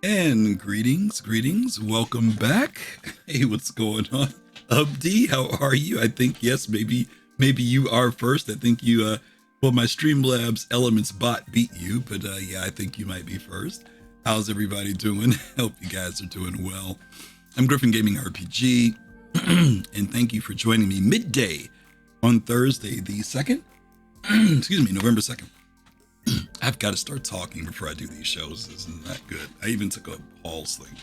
And greetings, welcome back. Hey, what's going on? Upd, how are you? I think yes, maybe you are first. I think well, my Streamlabs Elements bot beat you, but yeah, I think you might be first. How's everybody doing? Hope you guys are doing well. I'm GriffinGamingRPG, and thank you for joining me midday on Thursday, the 2nd, excuse me, November 2nd. I've got to start talking before I do these shows. Isn't that good? I even took a pulse thing.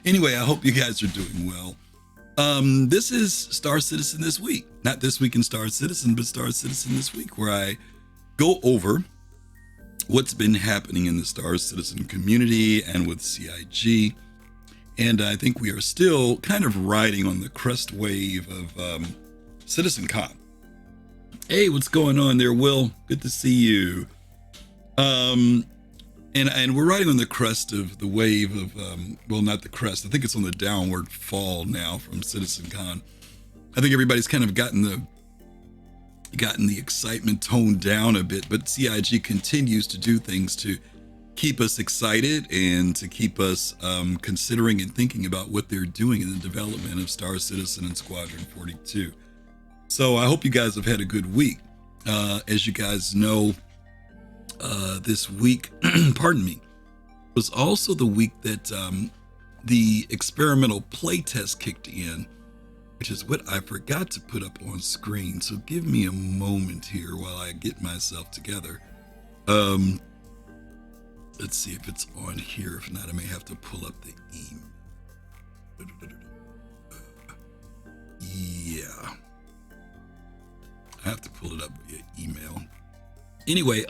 Anyway, I hope you guys are doing well. This is Star Citizen This Week. Not This Week in Star Citizen, but Star Citizen This Week, where I go over what's been happening in the Star Citizen community and with CIG. And I think we are still kind of riding on the crest wave of CitizenCon. Hey, what's going on there, Will? Good to see you. And we're riding on the crest of the wave of, well, not the crest. I think it's on the downward fall now from CitizenCon. I think everybody's kind of gotten the excitement toned down a bit, but CIG continues to do things to keep us excited and to keep us considering and thinking about what they're doing in the development of Star Citizen and Squadron 42. So I hope you guys have had a good week. As you guys know, this week, pardon me, was also the week that the experimental playtest kicked in, which is what I forgot to put up on screen. So give me a moment here while I get myself together. Let's see if it's on here. If not, I may have to pull up the email. Yeah. I have to pull it up via email. Anyway,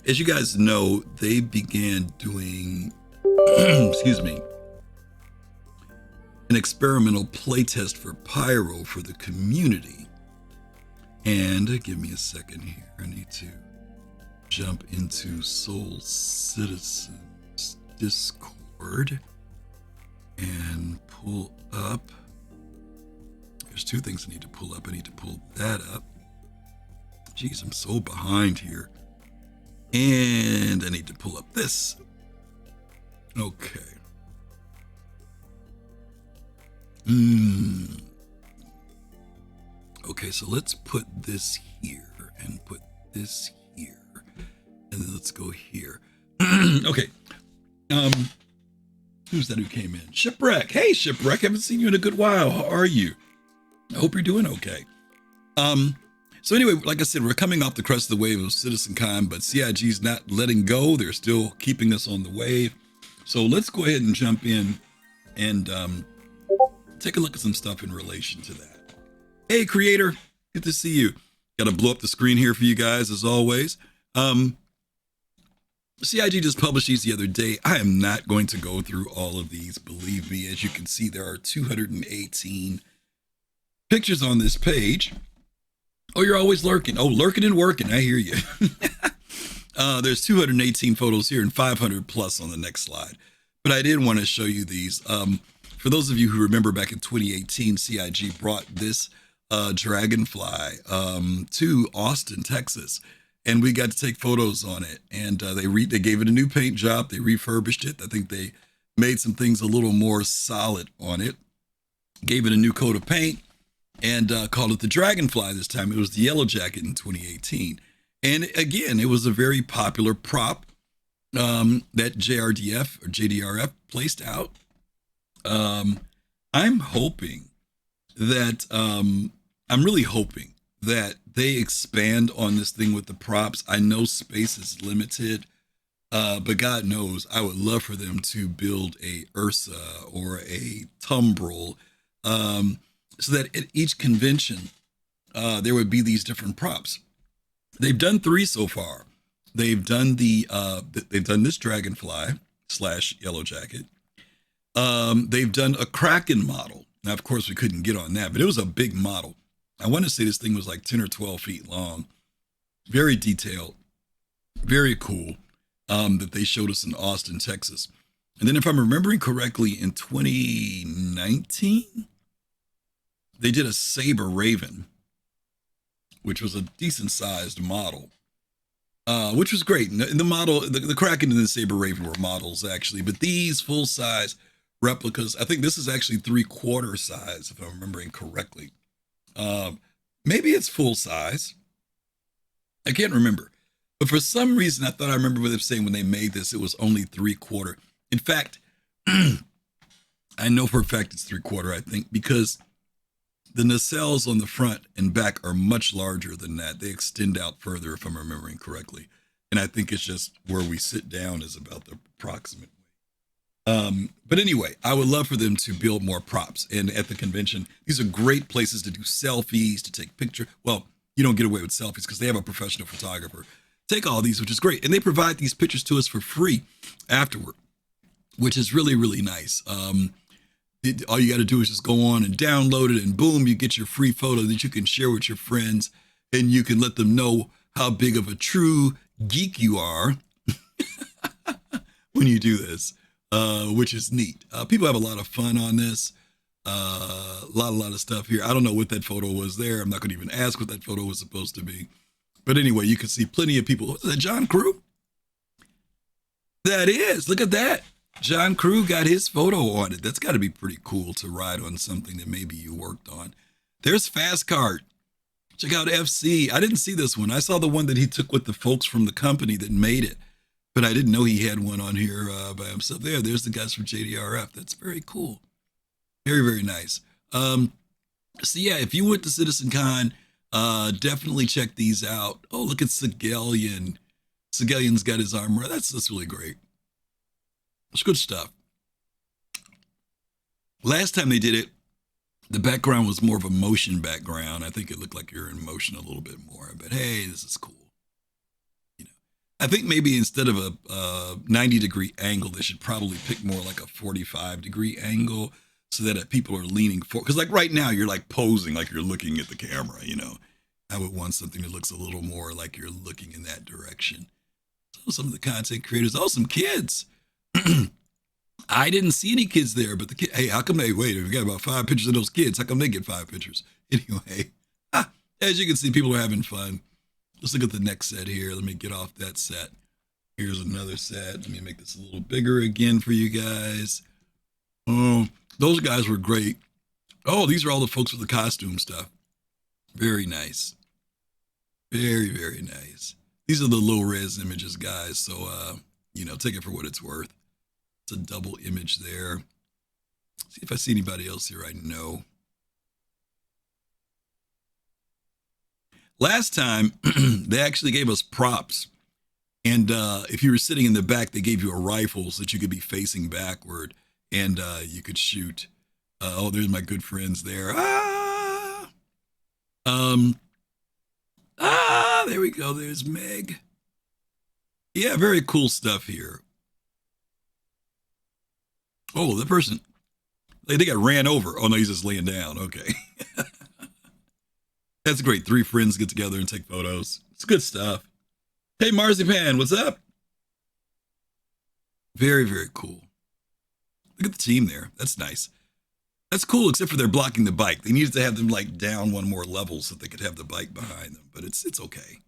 as you guys know, they began doing, excuse me, an experimental playtest for Pyro for the community. And give me a second here. I need to jump into Soul Citizens Discord and pull up. There's two things I need to pull up. I need to pull that up. Geez, I'm so behind here. And I need to pull up this. Okay. Okay, so let's put this here and put this here. And then let's go here. Okay. Who's that who came in? Shipwreck. Hey, Shipwreck. Haven't seen you in a good while. How are you? I hope you're doing okay. So anyway, like I said, we're coming off the crest of the wave of CitizenCon, but CIG's not letting go. They're still keeping us on the wave. So let's go ahead and jump in and take a look at some stuff in relation to that. Hey, creator, good to see you. Got to blow up the screen here for you guys, as always. CIG just published these the other day. I am not going to go through all of these. Believe me, as you can see, there are 218 pictures on this page. Oh, you're always lurking. Oh, lurking and working. I hear you. There's 218 photos here and 500 plus on the next slide. But I did want to show you these. For those of you who remember back in 2018, CIG brought this Dragonfly to Austin, Texas. And we got to take photos on it. And they gave it a new paint job. They refurbished it. I think they made some things a little more solid on it. Gave it a new coat of paint. And called it the Dragonfly this time. It was the Yellow Jacket in 2018. And again, it was a very popular prop that JRDF or JDRF placed out. I'm hoping that, I'm really hoping that they expand on this thing with the props. I know space is limited, but God knows I would love for them to build a Ursa or a Tumbril, so that at each convention, there would be these different props. They've done 3 so far. They've done they've done this Dragonfly / Yellow Jacket. They've done a Kraken model. Now, of course, we couldn't get on that, but it was a big model. I want to say this thing was like 10 or 12 feet long. Very detailed, very cool, that they showed us in Austin, Texas. And then if I'm remembering correctly, in 2019, they did a Saber Raven, which was a decent sized model. which was great. And the model, the Kraken and the Saber Raven were models actually, but these full size replicas, I think this is actually 3/4 size if I'm remembering correctly. Maybe it's full size. I can't remember, but for some reason I thought I remember them saying when they made this it was only 3/4. In fact, I know for a fact it's 3/4. I think because the nacelles on the front and back are much larger than that. They extend out further, if I'm remembering correctly. And I think it's just where we sit down is about the approximate way. But anyway, I would love for them to build more props. And at the convention, these are great places to do selfies, to take pictures. Well, you don't get away with selfies because they have a professional photographer. Take all these, which is great. And they provide these pictures to us for free afterward, which is really, really nice. All you got to do is just go on and download it, and boom, you get your free photo that you can share with your friends, and you can let them know how big of a true geek you are when you do this, which is neat. People have a lot of fun on this. A lot of stuff here. I don't know what that photo was there. I'm not going to even ask what that photo was supposed to be. But anyway, you can see plenty of people. Was that John Crew? That is. Look at that. John Crew got his photo on it. That's got to be pretty cool to ride on something that maybe you worked on. There's Fast Cart. Check out FC. I didn't see this one. I saw the one that he took with the folks from the company that made it, but I didn't know he had one on here by himself. There's the guys from JDRF. That's very cool. Very, very nice. So yeah, if you went to CitizenCon, definitely check these out. Oh, look at Sigelian. Sigelian's got his armor. That's really great. It's good stuff. Last time they did it, the background was more of a motion background. I think it looked like you're in motion a little bit more. But hey, this is cool. You know, I think maybe instead of a 90-degree angle, they should probably pick more like a 45-degree angle so that people are leaning forward. Because like right now, you're like posing like you're looking at the camera. You know, I would want something that looks a little more like you're looking in that direction. So some of the content creators, some kids. I didn't see any kids there, but hey, how come we got about 5 pictures of those kids. How come they get 5 pictures? Anyway, as you can see, people are having fun. Let's look at the next set here. Let me get off that set. Here's another set. Let me make this a little bigger again for you guys. Oh, those guys were great. Oh, these are all the folks with the costume stuff. Very nice. Very, very nice. These are the low res images, guys. So, take it for what it's worth. It's a double image there. See if I see anybody else here I know. Last time, they actually gave us props. And if you were sitting in the back, they gave you a rifle so that you could be facing backward and you could shoot. There's my good friends there. There we go. There's Meg. Yeah, very cool stuff here. Oh, the person, they got ran over. Oh, no, he's just laying down. Okay. That's great. 3 friends get together and take photos. It's good stuff. Hey, Marzipan, what's up? Very, very cool. Look at the team there. That's nice. That's cool, except for they're blocking the bike. They needed to have them like down one more level so they could have the bike behind them, but it's okay.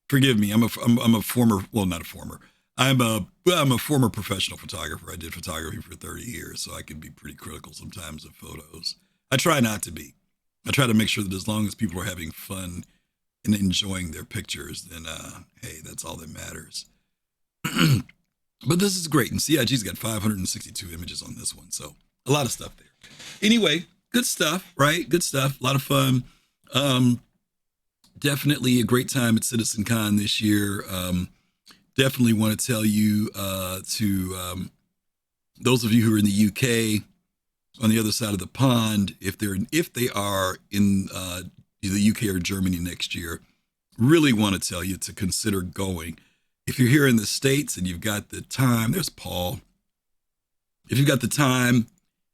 Forgive me. I'm a former, well, not a former. I'm a former professional photographer. I did photography for 30 years, so I can be pretty critical sometimes of photos. I try not to be. I try to make sure that as long as people are having fun and enjoying their pictures, then hey, that's all that matters. But this is great, and CIG's got 562 images on this one, so a lot of stuff there. Anyway, good stuff, right? Good stuff. A lot of fun. Definitely a great time at CitizenCon this year. Definitely want to tell you to those of you who are in the UK, on the other side of the pond, if they are in the UK or Germany next year, really want to tell you to consider going. If you're here in the States and you've got the time, there's Paul. If you've got the time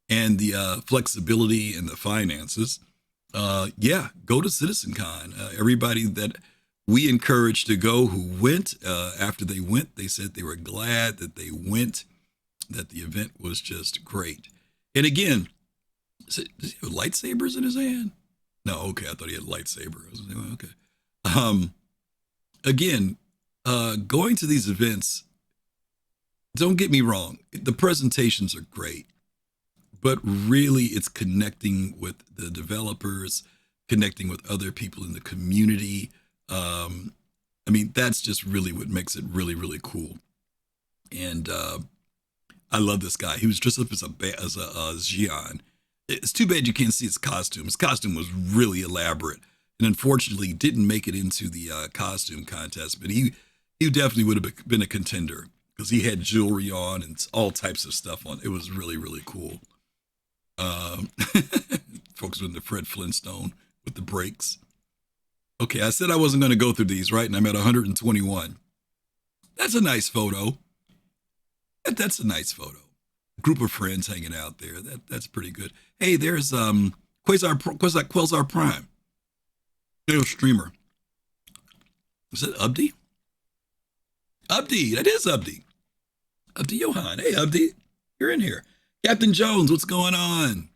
and the flexibility and the finances, go to CitizenCon. Everybody that we encouraged to go who went, after they went, they said they were glad that they went, that the event was just great. And again, does he have lightsabers in his hand? No, okay, I thought he had a lightsaber. I was like, okay. again, going to these events, don't get me wrong, the presentations are great, but really it's connecting with the developers, connecting with other people in the community. I mean, that's just really what makes it really, really cool. And I love this guy. He was dressed up as a Xian. It's too bad you can't see his costume. His costume was really elaborate, and unfortunately didn't make it into the costume contest. But he definitely would have been a contender because he had jewelry on and all types of stuff on. It was really, really cool. Um, folks with the Fred Flintstone with the brakes. Okay, I said I wasn't going to go through these, right? And I'm at 121. That's a nice photo. That's a nice photo. Group of friends hanging out there. That's pretty good. Hey, there's Quasar Prime. Little streamer. Is that Ubdi? Ubdi, that is Ubdi. Ubdi Johan. Hey, Ubdi, you're in here. Captain Jones, what's going on?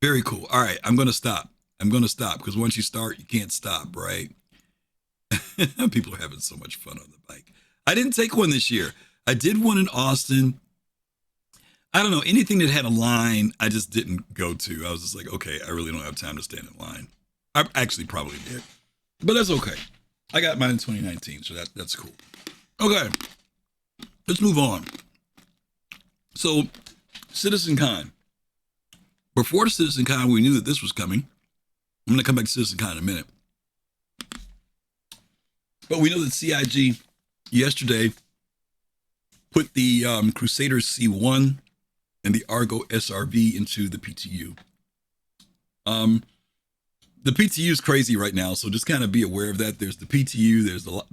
Very cool. All right, I'm going to stop. Because once you start, you can't stop, right? People are having so much fun on the bike. I didn't take one this year. I did one in Austin. I don't know, anything that had a line, I just didn't go to. I was just like, okay, I really don't have time to stand in line. I actually probably did, but that's okay. I got mine in 2019, so that's cool. Okay, let's move on. So, CitizenCon. Before CitizenCon, we knew that this was coming. I'm going to come back to CitizenCon in a minute. But we know that CIG yesterday put the Crusdaer C1 and the ARGO SRV into the PTU. The PTU is crazy right now, so just kind of be aware of that. There's the PTU, there's the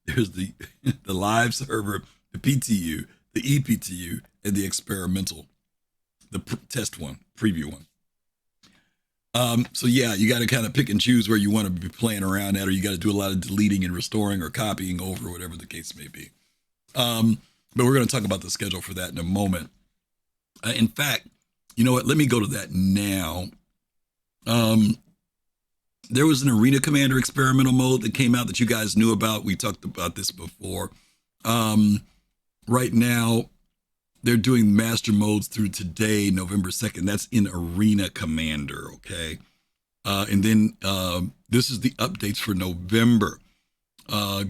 the live server, the PTU, the ePTU, and the experimental, the test one, preview one. So yeah, you got to kind of pick and choose where you want to be playing around at, or you got to do a lot of deleting and restoring or copying over, whatever the case may be. But we're going to talk about the schedule for that in a moment. In fact, you know what? Let me go to that now. There was an Arena Commander experimental mode that came out that you guys knew about. We talked about this before. Right now, they're doing master modes through today, November 2nd. That's in Arena Commander, okay? And then this is the updates for November.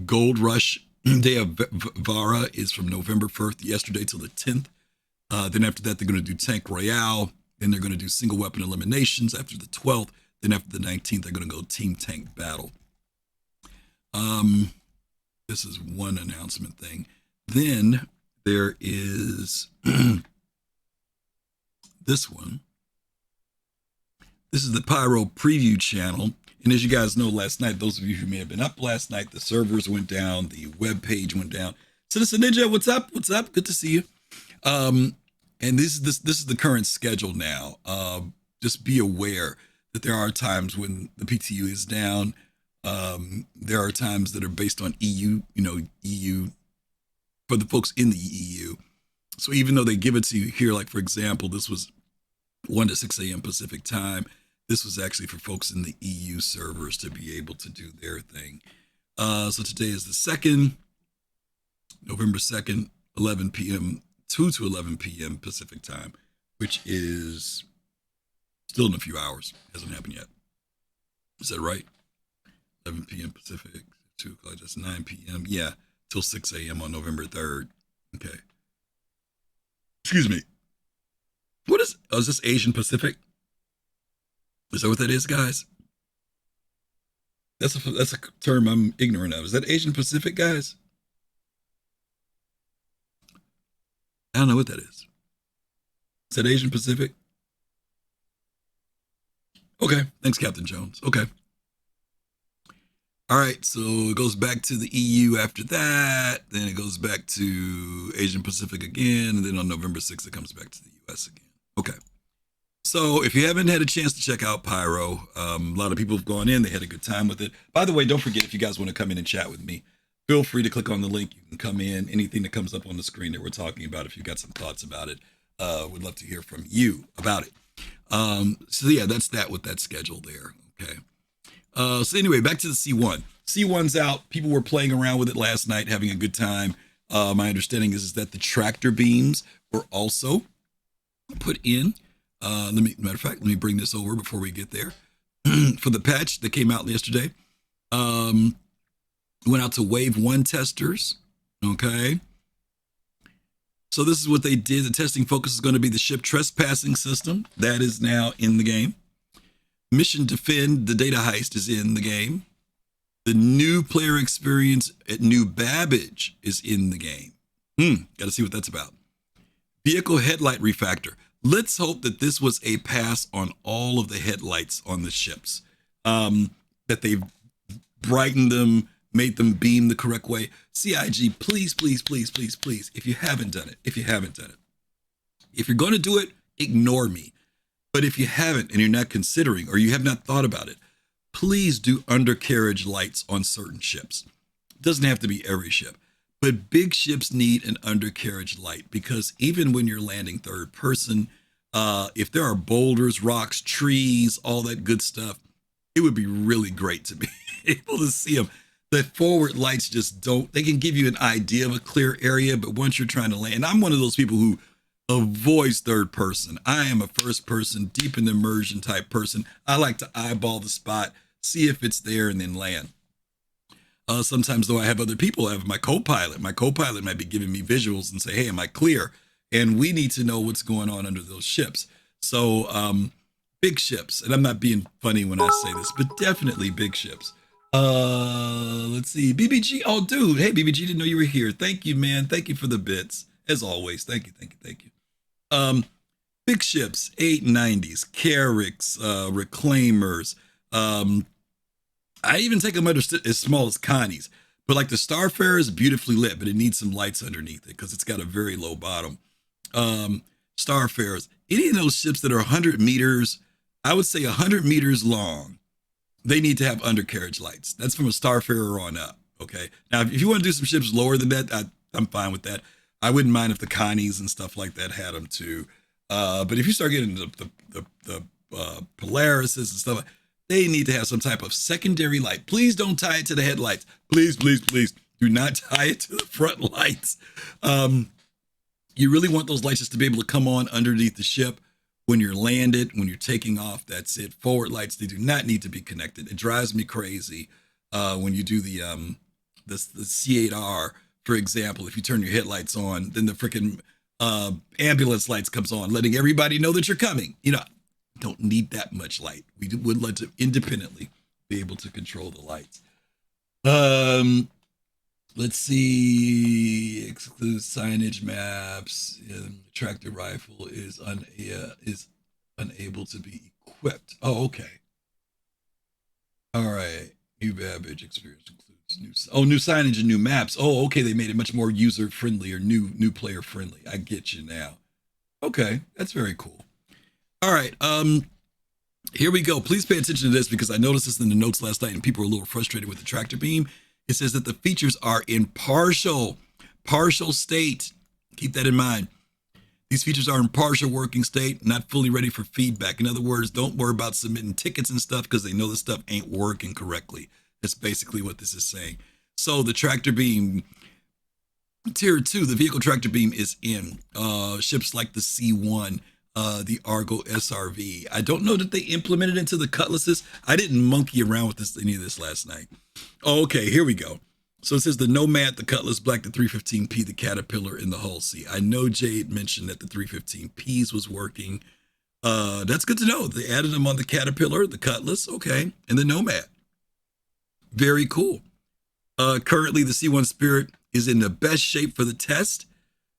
Gold Rush Day of Vara is from November 1st, yesterday till the 10th. Then after that, they're going to do Tank Royale. Then they're going to do single weapon eliminations after the 12th. Then after the 19th, they're going to go Team Tank Battle. This is one announcement thing. Then there is this one. This is the Pyro preview channel. And as you guys know, last night, those of you who may have been up last night, the servers went down, the web page went down. Citizen Ninja, what's up? What's up? Good to see you. And this is the current schedule now. Just be aware that there are times when the PTU is down. There are times that are based on EU, EU for the folks in the EU. So even though they give it to you here, like for example, this was 1 to 6 a.m. Pacific time. This was actually for folks in the EU servers to be able to do their thing. So today is the 2nd, November 2nd, 11 p.m., 2 to 11 p.m. Pacific time, which is still in a few hours. Hasn't happened yet. Is that right? 11 p.m. Pacific, 2 o'clock, that's 9 p.m. Yeah, till 6 a.m. on November 3rd. Okay. Excuse me. What is this Asian Pacific? Is that what that is, guys? That's a term I'm ignorant of. Is that Asian Pacific, guys? I don't know what that is. Is that Asian Pacific? Okay, thanks, Captain Jones. Okay. All right, so it goes back to the EU after that. Then it goes back to Asian Pacific again. And then on November 6th, it comes back to the US again. Okay. So if you haven't had a chance to check out Pyro, a lot of people have gone in. They had a good time with it. By the way, don't forget, if you guys want to come in and chat with me, feel free to click on the link. You can come in. Anything that comes up on the screen that we're talking about, if you've got some thoughts about it, would love to hear from you about it. So yeah, that's that with that schedule there. Okay. So anyway, back to the C1. C1's out. People were playing around with it last night, having a good time. My understanding is that the tractor beams were also put in. Matter of fact, let me bring this over before we get there. For the patch that came out yesterday, went out to Wave 1 testers. Okay. So this is what they did. The testing focus is going to be the ship trespassing system. That is now in the game. Mission Defend, the data heist, is in the game. The new player experience at New Babbage is in the game. Got to see what that's about. Vehicle headlight refactor. Let's hope that this was a pass on all of the headlights on the ships. That they've brightened them, made them beam the correct way. CIG, please, please, please, please, please, if you haven't done it, if you're going to do it, ignore me. But if you haven't and you're not considering or you have not thought about it, please do undercarriage lights on certain ships. It doesn't have to be every ship, but big ships need an undercarriage light because even when you're landing third person, if there are boulders, rocks, trees, all that good stuff, it would be really great to be able to see them. The forward lights just don't, they can give you an idea of a clear area, but once you're trying to land, and I'm one of those people who avoids third person. I am a first person, deep in the immersion type person. I like to eyeball the spot, see if it's there, and then land. Sometimes, though, I have other people. I have my co-pilot. My co-pilot might be giving me visuals and say, hey, am I clear? And we need to know what's going on under those ships. So big ships, and I'm not being funny when I say this, but definitely big ships. Let's see. BBG. Oh, dude. Hey, BBG, didn't know you were here. Thank you, man. Thank you for the bits. As always. Thank you. Big ships, 890s, Carracks, Reclaimers. I even take them as small as Connie's. But like the Starfarer is beautifully lit, but it needs some lights underneath it because it's got a very low bottom. Starfarers, any of those ships that are 100 meters, I would say 100 meters long, they need to have undercarriage lights. That's from a Starfarer on up, okay? Now, if you want to do some ships lower than that, I'm fine with that. I wouldn't mind if the Connies and stuff like that had them too. But if you start getting the Polarises and stuff, they need to have some type of secondary light. Please don't tie it to the headlights. Please, please, please do not tie it to the front lights. You really want those lights just to be able to come on underneath the ship when you're landed, when you're taking off. That's it. Forward lights, they do not need to be connected. It drives me crazy when you do the C8R. For example, if you turn your headlights on, then the freaking ambulance lights comes on, letting everybody know that you're coming. You know, don't need that much light. We would like to independently be able to control the lights. Let's see. Exclude signage maps. Tractor rifle is unable to be equipped. Oh, okay. All right. New Babbage experience includes new signage and new maps. Oh, okay. They made it much more user friendly or new player friendly. I get you now. Okay, that's very cool. All right. Here we go. Please pay attention to this because I noticed this in the notes last night and people were a little frustrated with the tractor beam. It says that the features are in partial state. Keep that in mind. These features are in partial working state, not fully ready for feedback. In other words, don't worry about submitting tickets and stuff because they know this stuff ain't working correctly. That's basically what this is saying. So the tractor beam, tier 2, the vehicle tractor beam is in. Ships like the C1, the ARGO SRV. I don't know that they implemented into the cutlasses. I didn't monkey around with any of this last night. Okay, here we go. So it says the Nomad, the Cutlass Black, the 315P, the Caterpillar, and the Hull C. I know Jade mentioned that the 315Ps was working. That's good to know. They added them on the Caterpillar, the Cutlass, okay, and the Nomad. Very cool. Currently, the C1 Spirit is in the best shape for the test.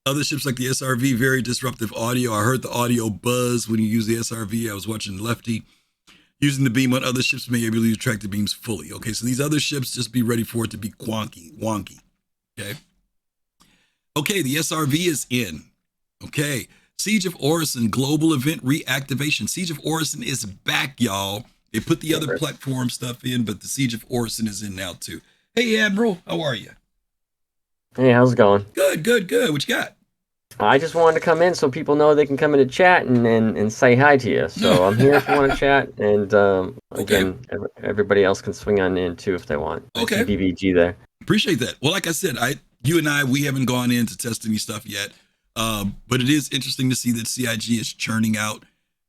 Other ships like the SRV, very disruptive audio. I heard the audio buzz when you use the SRV. I was watching Lefty. Using the beam on other ships may be able to use tractor beams fully. Okay, so these other ships, just be ready for it to be wonky. Okay. Okay, the SRV is in. Okay. Siege of Orison global event reactivation. Siege of Orison is back, y'all. They put the other platform stuff in, but the Siege of Orison is in now too. Hey, Admiral, how are you? Hey, how's it going? Good. What you got? I just wanted to come in so people know they can come in to chat and say hi to you. So I'm here if you want to chat, and Okay. again, everybody else can swing on in too if they want. I see Okay. BBG there. Appreciate that. Well, like I said, you and I, we haven't gone in to test any stuff yet. But it is interesting to see that CIG is churning out.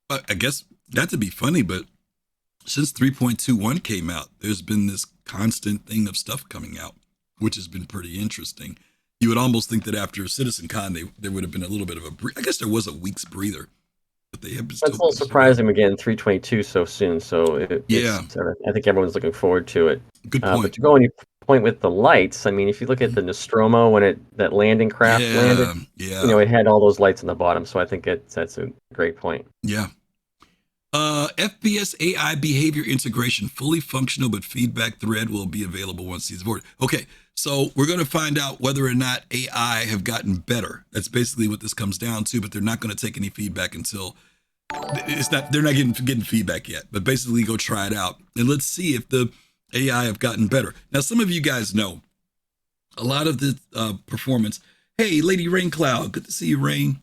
I guess not to be funny, but since 3.21 came out, there's been this constant thing of stuff coming out, which has been pretty interesting. You would almost think that after CitizenCon, there would have been a little bit of I guess there was a week's breather, but they have It's still a little been putting out. surprising again, 322 so soon. So Yeah, I think everyone's looking forward to it. good But point. to go on your point with the lights, I mean, if you look at the Nostromo when that landing craft landed, Yeah, yeah, it had all those lights on the bottom. So I think that's a great point. yeah. FPS AI behavior integration, fully functional, but feedback thread will be available once it's boarded. Okay, so we're going to find out whether or not AI have gotten better. That's basically what this comes down to, but they're not going to take any feedback until it's not. They're not getting feedback yet. But basically, go try it out and let's see if the AI have gotten better. Now, some of you guys know a lot of the performance. Hey, Lady Rain Cloud, good to see you, Rain.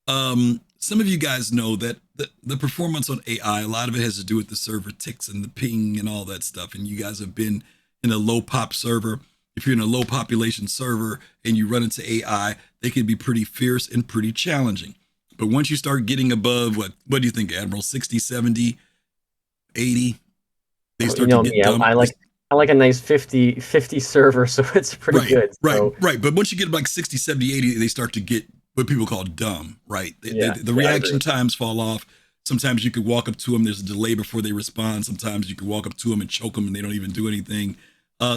Some of you guys know that the performance on AI, a lot of it has to do with the server ticks and the ping and all that stuff. And you guys have been in a low pop server. If you're in a low population server and you run into AI, they can be pretty fierce and pretty challenging. But once you start getting above what do you think, Admiral? 60, 70, 80, they You start to know get me, dumb. I like a nice 50 server, so it's pretty Right, good. right, So right. But once you get like 60, 70, 80, they start to get what people call dumb, right? The yeah, I agree. reaction times fall off. Sometimes you could walk up to them, there's a delay before they respond. Sometimes you could walk up to them and choke them and they don't even do anything.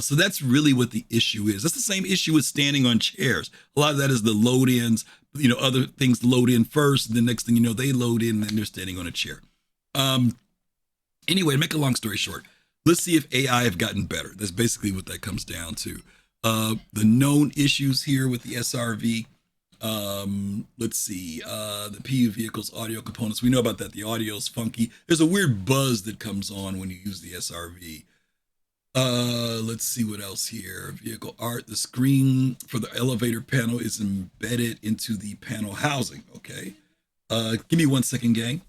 So that's really what the issue is. That's the same issue with standing on chairs. A lot of that is the load ins, other things load in first. And the next thing you know, they load in and then they're standing on a chair. Um, anyway, to make a long story short, let's see if AI have gotten better. That's basically what that comes down to. The known issues here with the SRV. Let's see. The PU vehicle's audio components. We know about that. The audio is funky. There's a weird buzz that comes on when you use the SRV. Let's see what else here. Vehicle art. The screen for the elevator panel is embedded into the panel housing. Okay. Give me 1 second, gang.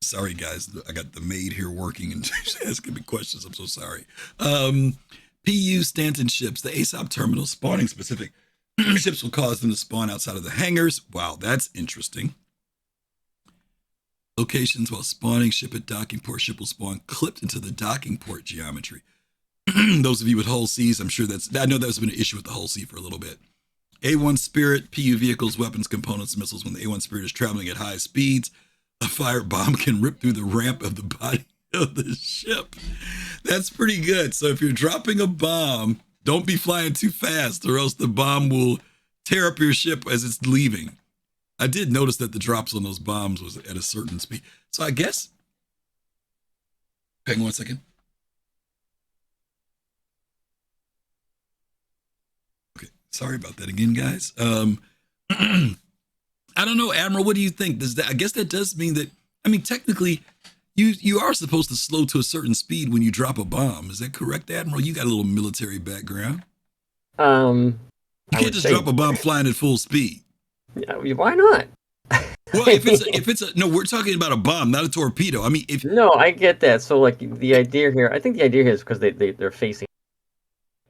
Sorry, guys. I got the maid here working and she's asking me questions. I'm so sorry. PU Stanton ships, the ASOP terminal spawning specific ships will cause them to spawn outside of the hangars. Wow, that's interesting. Locations while spawning ship at docking port, ship will spawn clipped into the docking port geometry. Those of you with Hull C's, I know that's been an issue with the Hull C for a little bit. A1 Spirit, PU vehicles, weapons, components, missiles. When the A1 Spirit is traveling at high speeds, a fire bomb can rip through the ramp of the body of the ship. That's pretty good. So if you're dropping a bomb, don't be flying too fast or else the bomb will tear up your ship as it's leaving. I did notice that the drops on those bombs was at a certain speed. So I guess, hang on 1 second. Okay, sorry about that again, guys. I don't know, Admiral. What do you think? I guess that does mean that. I mean, technically, you are supposed to slow to a certain speed when you drop a bomb. Is that correct, Admiral? You got a little military background. Um, You I can't would just say, drop a bomb flying at full speed. yeah, why not? Well, I mean, if it's a no, we're talking about a bomb, not a torpedo. I mean, if no, I get that. So like the idea here, I think the idea here is because they're facing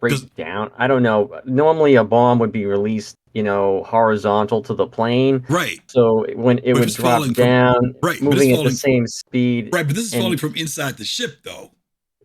because straight down. I don't know. Normally a bomb would be released, horizontal to the plane. right, So when it but if would it's drop falling from down, right, but it's moving at the falling same speed, right, but this is and falling from inside the ship, though.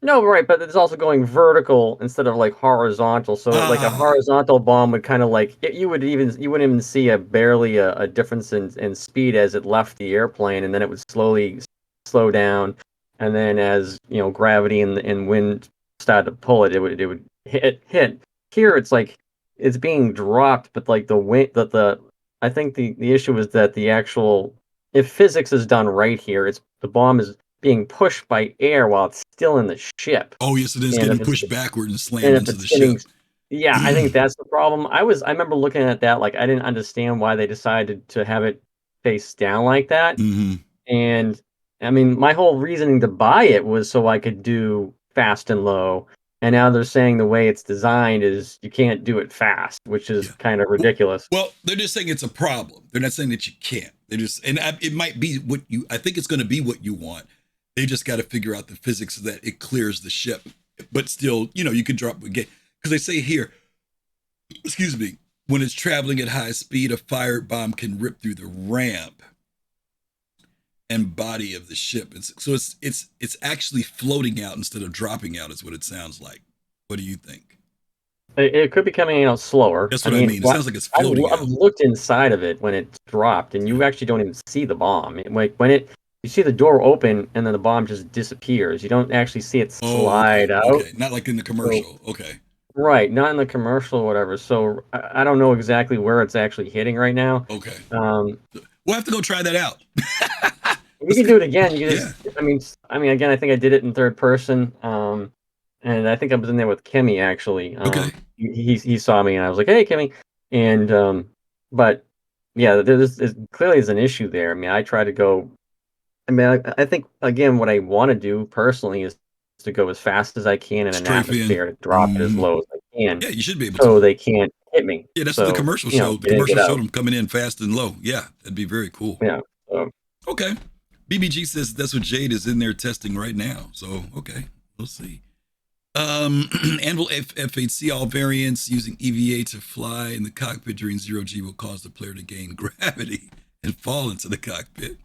no, right, but it's also going vertical instead of like horizontal. So like a Ah, horizontal bomb would kind of like you wouldn't even see barely a difference in speed as it left the airplane, and then it would slowly slow down, and then as gravity and wind started to pull it, it would hit. Here it's like it's being dropped, but like the wind that the I think the issue is that the actual if physics is done right here, it's the bomb is being pushed by air while it's still in the ship. oh yes, it is And getting pushed backward and slammed if into it's the getting, ship. yeah, I think Mm-hmm. that's the problem. I remember looking at that, like I didn't understand why they decided to have it face down like that. And I mean, my whole reasoning to buy it was so I could do fast and low And now they're saying the way it's designed is you can't do it fast, which is kind of ridiculous. Well, they're just saying it's a problem. They're not saying that you can't. They're just, and it might be what you, I think it's going to be what you want. They just got to figure out the physics so that it clears the ship. But still, you can drop again. Because they say here, excuse me, when it's traveling at high speed, a fire bomb can rip through the ramp and body of the ship. So it's actually floating out instead of dropping out is what it sounds like. What do you think? It could be coming out slower. That's what I mean. It sounds like it's floating I've out. looked inside of it when it's dropped, and you actually don't even see the bomb. Like you see the door open, and then the bomb just disappears. You don't actually see it slide out. Okay, not like in the commercial. Okay. Right, not in the commercial or whatever. So I don't know exactly where it's actually hitting right now. Okay. We'll have to go try that out. You can do it again. You just, I mean, again, I think I did it in third person. And I think I was in there with Kimmy actually. Okay. He saw me, and I was like, "Hey, Kimmy," and but yeah, there's clearly is an issue there. I mean, I try to go. I mean, I think again, what I want to do personally is to go as fast as I can in an atmosphere to drop it as low as I can. Yeah, you should be able so to. they can't hit me. Yeah, that's what the commercial showed. The commercial showed them coming in fast and low. Yeah, that'd be very cool. Yeah. Okay. BBG says that's what Jade is in there testing right now. So okay, we'll see. Anvil F8C, all variants using EVA to fly in the cockpit during 0G will cause the player to gain gravity and fall into the cockpit.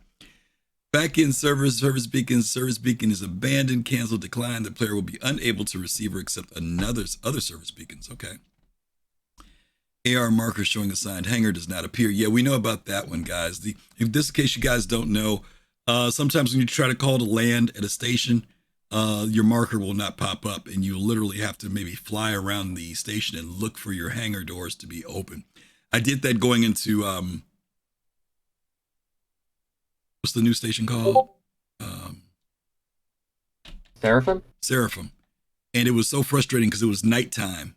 Back-end service beacon is abandoned, canceled, declined. The player will be unable to receive or accept other service beacons. Okay. AR marker showing assigned hangar does not appear. Yeah, we know about that one, guys. If this is in case you guys don't know, sometimes when you try to call to land at a station, your marker will not pop up, and you literally have to maybe fly around the station and look for your hangar doors to be open. I did that going into what's the new station called? Seraphim. And it was so frustrating because it was nighttime.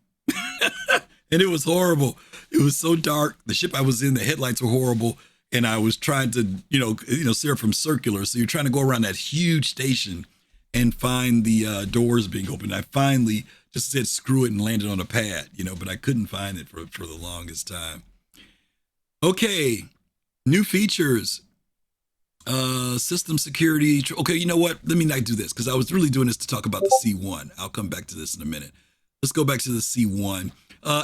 And it was horrible. It was so dark. The ship I was in, the headlights were horrible. And I was trying to, Seraphim circular. So you're trying to go around that huge station and find the doors being opened. I finally just said screw it and landed on a pad, but I couldn't find it for the longest time. Okay, new features. System security. Okay, you know what? Let me not do this because I was really doing this to talk about the C1. I'll come back to this in a minute. Let's go back to the C1.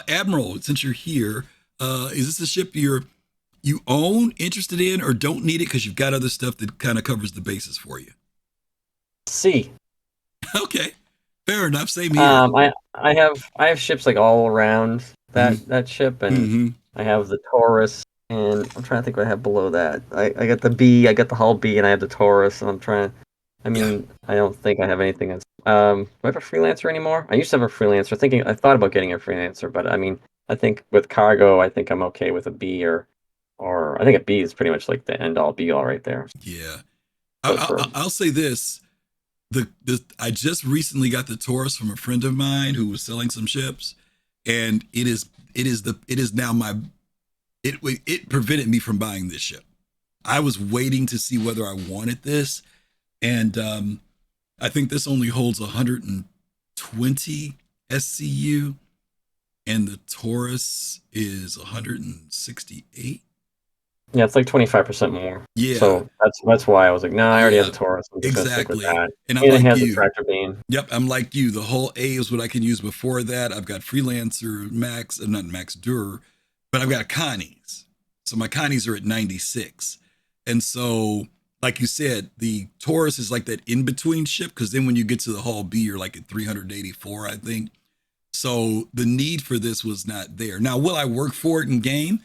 Admiral, since you're here, is this a ship you own, interested in, or don't need it because you've got other stuff that kind of covers the bases for you? C. Okay, fair enough. Same here. I have ships like all around that ship, and I have the Taurus, and I'm trying to think what I have below that. I got the B, I got the hull B, and I have the Taurus, and I'm trying. I mean, I don't think I have anything that's. Do I have a freelancer anymore? I used to have a freelancer. I thought about getting a freelancer, but I mean, I think with cargo, I think I'm okay with a B or I think a B is pretty much like the end all be all right there. Yeah, I'll say this. I just recently got the Taurus from a friend of mine who was selling some ships, and it prevented me from buying this ship. I was waiting to see whether I wanted this, and I think this only holds 120 SCU, and the Taurus is 168. Yeah, it's like 25% more. Yeah. So that's why I was like, no, I already have the Taurus. I'm just gonna stick with that. And I'm like it has you. The tractor beam. Yep, I'm like you. The whole A is what I can use before that. I've got Freelancer Max, not Max Dur, but I've got Connies. So my Connies are at 96. And so, like you said, the Taurus is like that in-between ship, because then when you get to the hull B, you're like at 384, I think. So the need for this was not there. Now, will I work for it in game?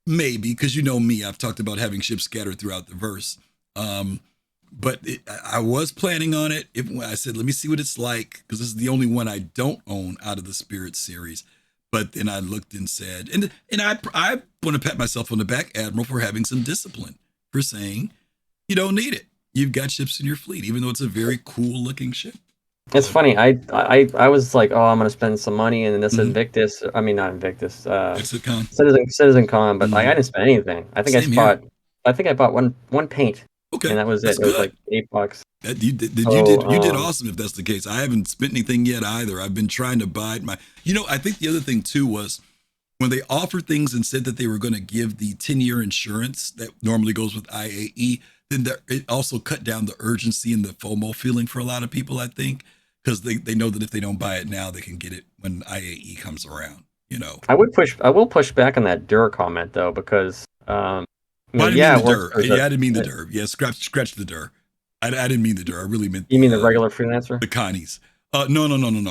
Maybe, because you know me, I've talked about having ships scattered throughout the verse. But I was planning on it. I said, let me see what it's like, because this is the only one I don't own out of the Spirit series. But then I looked and said, and I want to pat myself on the back, Admiral, for having some discipline, for saying you don't need it. You've got ships in your fleet, even though it's a very cool looking ship. It's funny. I was like, oh, I'm gonna spend some money in this Invictus. I mean, not Invictus. CitizenCon. But I didn't spend anything. I think I bought one paint. Okay, and that was that's it. It was good. like $8. That So you did awesome if that's the case. I haven't spent anything yet either. I've been trying to bide my. I think the other thing too was when they offered things and said that they were going to give the 10-year insurance that normally goes with IAE, then it also cut down the urgency and the FOMO feeling for a lot of people, I think, because they know that if they don't buy it now, they can get it when IAE comes around, I will push back on that Dur comment though, because Well, I didn't mean yeah, the it works dir. for Yeah, I didn't mean the dir. Yeah, scratch the dir. I didn't mean the dir. I really meant you mean the regular freelancer? the Connies. No.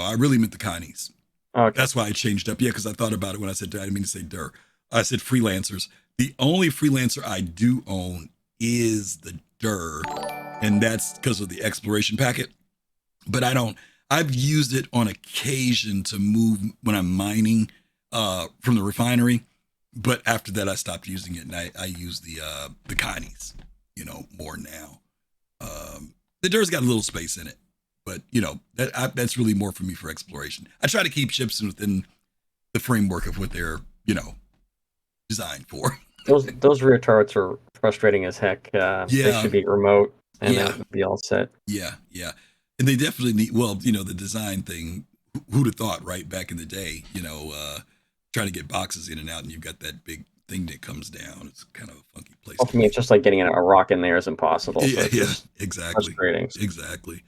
I really meant the Connies. Okay. That's why I changed up. Yeah, because I thought about it when I said I didn't mean to say dir. I said freelancers. The only freelancer I do own is the dir, and that's because of the exploration packet. But I don't. I've used it on occasion to move when I'm mining from the refinery. But after that, I stopped using it, and I use the Connies, more now. The dir's got a little space in it, but that's really more for me for exploration. I try to keep ships within the framework of what they're designed for. Those rear turrets are frustrating as heck. They should be remote, and then Yeah, it would be all set. yeah, and they definitely need. Well, the design thing. Who'd have thought, right back in the day? Trying to get boxes in and out, and you've got that big thing that comes down. It's kind of a funky place. Well, for me, it's just like getting a rock in there is impossible. Yeah, So it's just exactly, frustrating. exactly.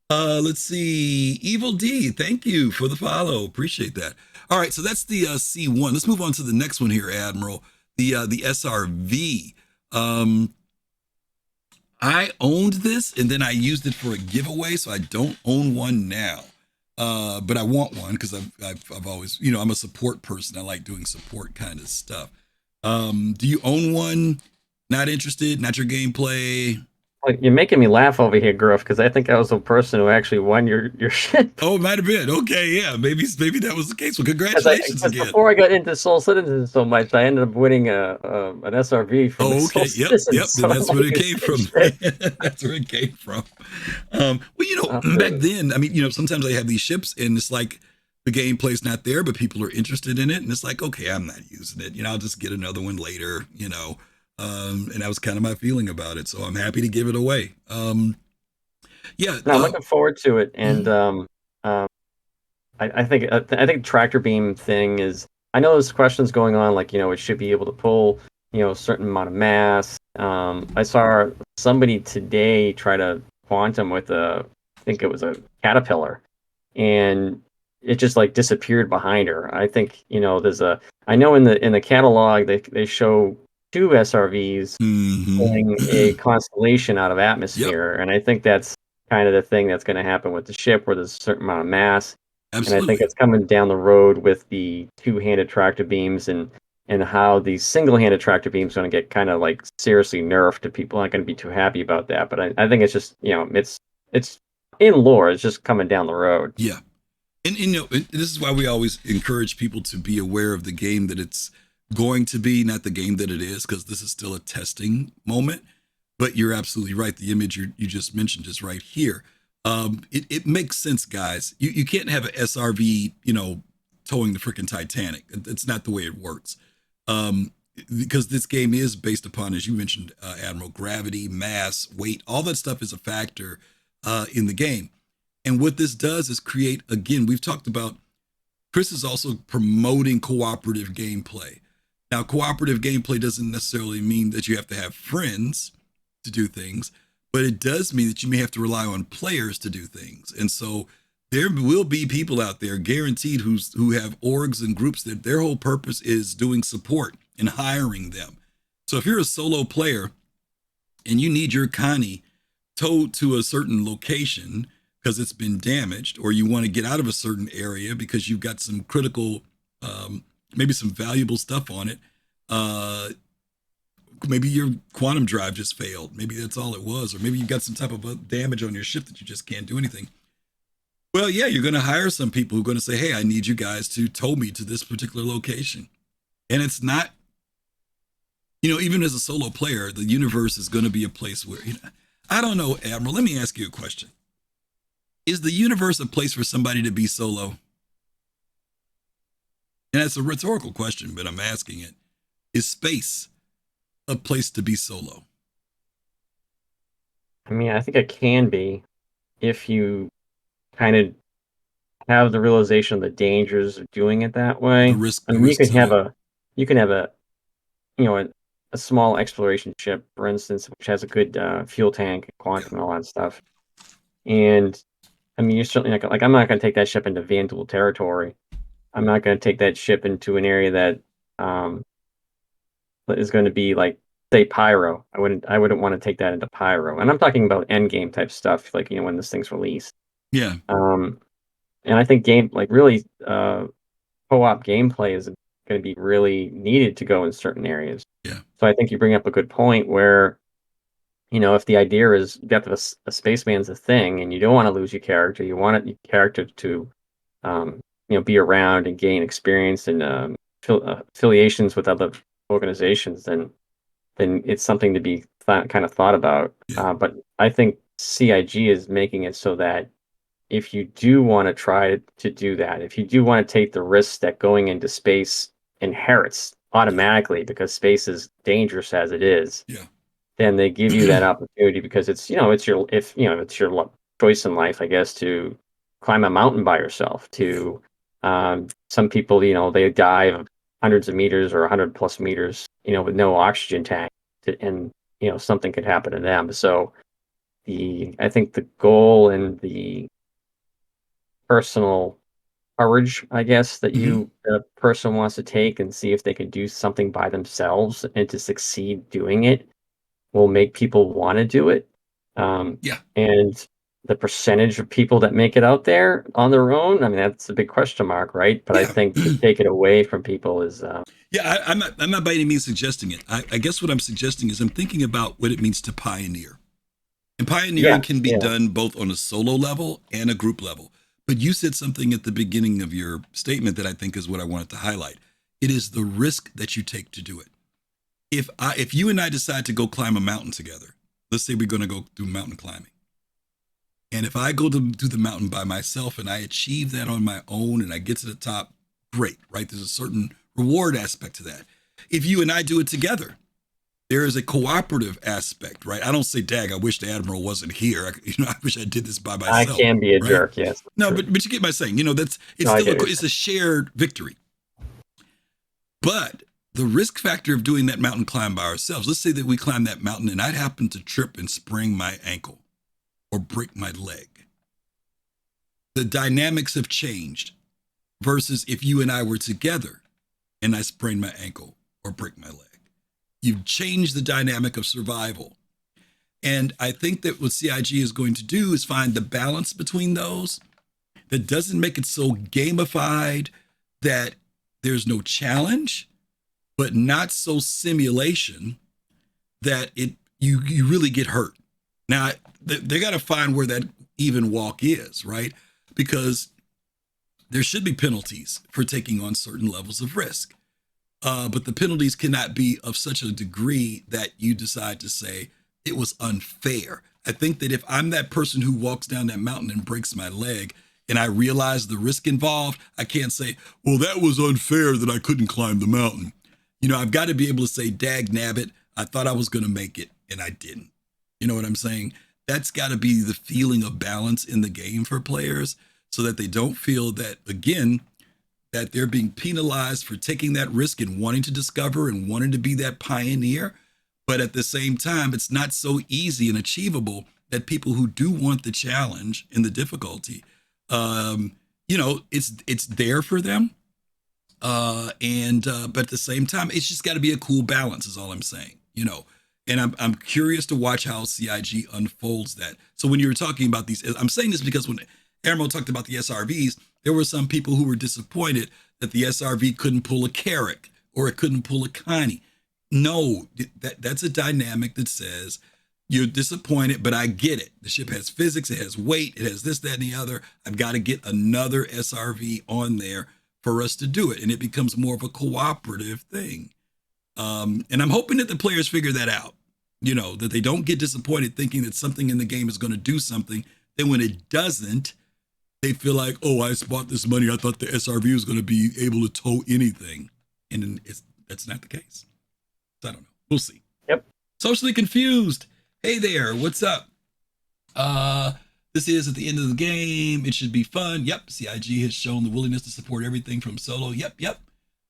Let's see. Evil D, thank you for the follow. Appreciate that. All right, so that's the C1. Let's move on to the next one here, Admiral. The SRV. I owned this and then I used it for a giveaway, so I don't own one now. But I want one because I've always, I'm a support person. I like doing support kind of stuff. Do you own one? Not interested? Not your gameplay? You're making me laugh over here, Griff, because I think I was the person who actually won your ship. Oh, it might have been. Okay, yeah, maybe that was the case. Well, congratulations again. Before I got into Soul Citizen so much, I ended up winning an SRV from okay, Soul Citizen. Yep. So that's where it came from. That's where it came from. Back then, I mean, sometimes I have these ships, and it's like the gameplay's not there, but people are interested in it, and it's like, okay, I'm not using it. I'll just get another one later. And that was kind of my feeling about it. So I'm happy to give it away. Yeah. No, I'm looking forward to it. And I think the tractor beam thing is, I know there's questions going on, like, it should be able to pull, a certain amount of mass. I saw somebody today try to quantum with I think it was a caterpillar, and it just like disappeared behind her. I think, I know in the catalog, they show 2 SRVs pulling a constellation out of atmosphere. And I think that's kind of the thing that's going to happen with the ship, where there's a certain amount of mass. Absolutely. And I think it's coming down the road with the 2-handed tractor beams, and how the single-handed tractor beams going to get kind of like seriously nerfed. And people aren't going to be too happy about that. But I think it's just, it's in lore. It's just coming down the road. Yeah. And this is why we always encourage people to be aware of the game that it's going to be, not the game that it is, because this is still a testing moment. But you're absolutely right. The image you just mentioned is right here. It makes sense, guys. You can't have an SRV, towing the freaking Titanic. It's not the way it works. Because this game is based upon, as you mentioned, Admiral, gravity, mass, weight, all that stuff is a factor in the game. And what this does is create, again, we've talked about, Chris is also promoting cooperative gameplay. Now, cooperative gameplay doesn't necessarily mean that you have to have friends to do things, but it does mean that you may have to rely on players to do things. And so there will be people out there guaranteed who have orgs and groups that their whole purpose is doing support and hiring them. So if you're a solo player and you need your Connie towed to a certain location because it's been damaged, or you want to get out of a certain area because you've got some critical, maybe some valuable stuff on it. Maybe your quantum drive just failed. Maybe that's all it was. Or maybe you've got some type of damage on your ship that you just can't do anything. Well, yeah, you're going to hire some people who are going to say, hey, I need you guys to tow me to this particular location. And it's not, even as a solo player, the universe is going to be a place where, I don't know, Admiral, let me ask you a question. Is the universe a place for somebody to be solo? And that's a rhetorical question, but I'm asking it. Is space a place to be solo? I mean, I think it can be if you kind of have the realization of the dangers of doing it that The way. risk, I the mean, risks of it. you can have a, you know, a small exploration ship, for instance, which has a good fuel tank, Yeah, quantum, and all that stuff. And I mean, you're certainly not gonna, like, I'm not going to take that ship into Vanduul territory. I'm not going to take that ship into an area that um, is going to be like, say, Pyro. I wouldn't want to take that into Pyro. And I'm talking about end game type stuff, like, when this thing's released. yeah, Um, and I think like really co-op gameplay is going to be really needed to go in certain areas. yeah, So I think you bring up a good point where, if the idea is death of a spaceman's a thing, and you don't want to lose your character, you want your character to, um, be around and gain experience and affiliations with other organizations, then it's something to be kind of thought about. yeah, But I think CIG is making it so that if you do want to try to do that, if you do want to take the risks that going into space inherits yeah, automatically because space is dangerous as it is, yeah, then they give you that opportunity because it's your it's your choice in life, I guess, to climb a mountain by yourself. yeah, To some people, they dive hundreds of meters or 100+ meters, with no oxygen tank, and something could happen to them. So I think the goal and the personal courage, I guess, that hmm the person wants to take and see if they can do something by themselves and to succeed doing it will make people want to do it. yeah. And the percentage of people that make it out there on their own, I mean, that's a big question mark, right? But I Yeah. think to take it away from people is, Yeah, I'm not by any means suggesting it. I guess what I'm suggesting is I'm thinking about what it means to pioneer. And yeah, pioneering can be yeah, done both on a solo level and a group level. But you said something at the beginning of your statement that I think is what I wanted to highlight. It is the risk that you take to do it. If you and I decide to go climb a mountain together, let's say we're going to go do mountain climbing. And if I go to do the mountain by myself and I achieve that on my own and I get to the top, great, right? There's a certain reward aspect to that. If you and I do it together, there is a cooperative aspect, right? I don't say, "Dag, I wish the admiral wasn't here. I wish I did this by I myself," can be a right? jerk. Yes, No, true. but you get my saying. That's it's No, I still get what you're it's saying. a shared victory. But the risk factor of doing that mountain climb by ourselves. Let's say that we climb that mountain and I'd happen to trip and sprain my ankle or break my leg. The dynamics have changed versus if you and I were together and I sprain my ankle or break my leg. You've changed the dynamic of survival. And I think that what CIG is going to do is find the balance between those that doesn't make it so gamified that there's no challenge, but not so simulation that you really get hurt. Now they got to find where that even walk is, right? Because there should be penalties for taking on certain levels of risk. But the penalties cannot be of such a degree that you decide to say it was unfair. I think that if I'm that person who walks down that mountain and breaks my leg and I realize the risk involved, I can't say, well, that was unfair that I couldn't climb the mountain. I've got to be able to say, dag nabbit, I thought I was going to make it and I didn't. You know what I'm saying? That's got to be the feeling of balance in the game for players so that they don't feel that, again, that they're being penalized for taking that risk and wanting to discover and wanting to be that pioneer. But at the same time, it's not so easy and achievable that people who do want the challenge and the difficulty, it's there for them. And but at the same time, it's just got to be a cool balance, is all I'm saying. And I'm curious to watch how CIG unfolds that. So when you were talking about these, I'm saying this because when Admiral talked about the SRVs, there were some people who were disappointed that the SRV couldn't pull a Carrick or it couldn't pull a Connie. No, that's a dynamic that says you're disappointed, but I get it. The ship has physics, it has weight, it has this, that, and the other. I've got to get another SRV on there for us to do it. And it becomes more of a cooperative thing. And I'm hoping that the players figure that out, that they don't get disappointed thinking that something in the game is going to do something. Then when it doesn't, they feel like, oh, I spent this money. I thought the SRV was going to be able to tow anything. And that's not the case. So I don't know. We'll see. Yep. Socially confused. Hey there. What's up? This is at the end of the game. It should be fun. Yep. CIG has shown the willingness to support everything from solo. Yep.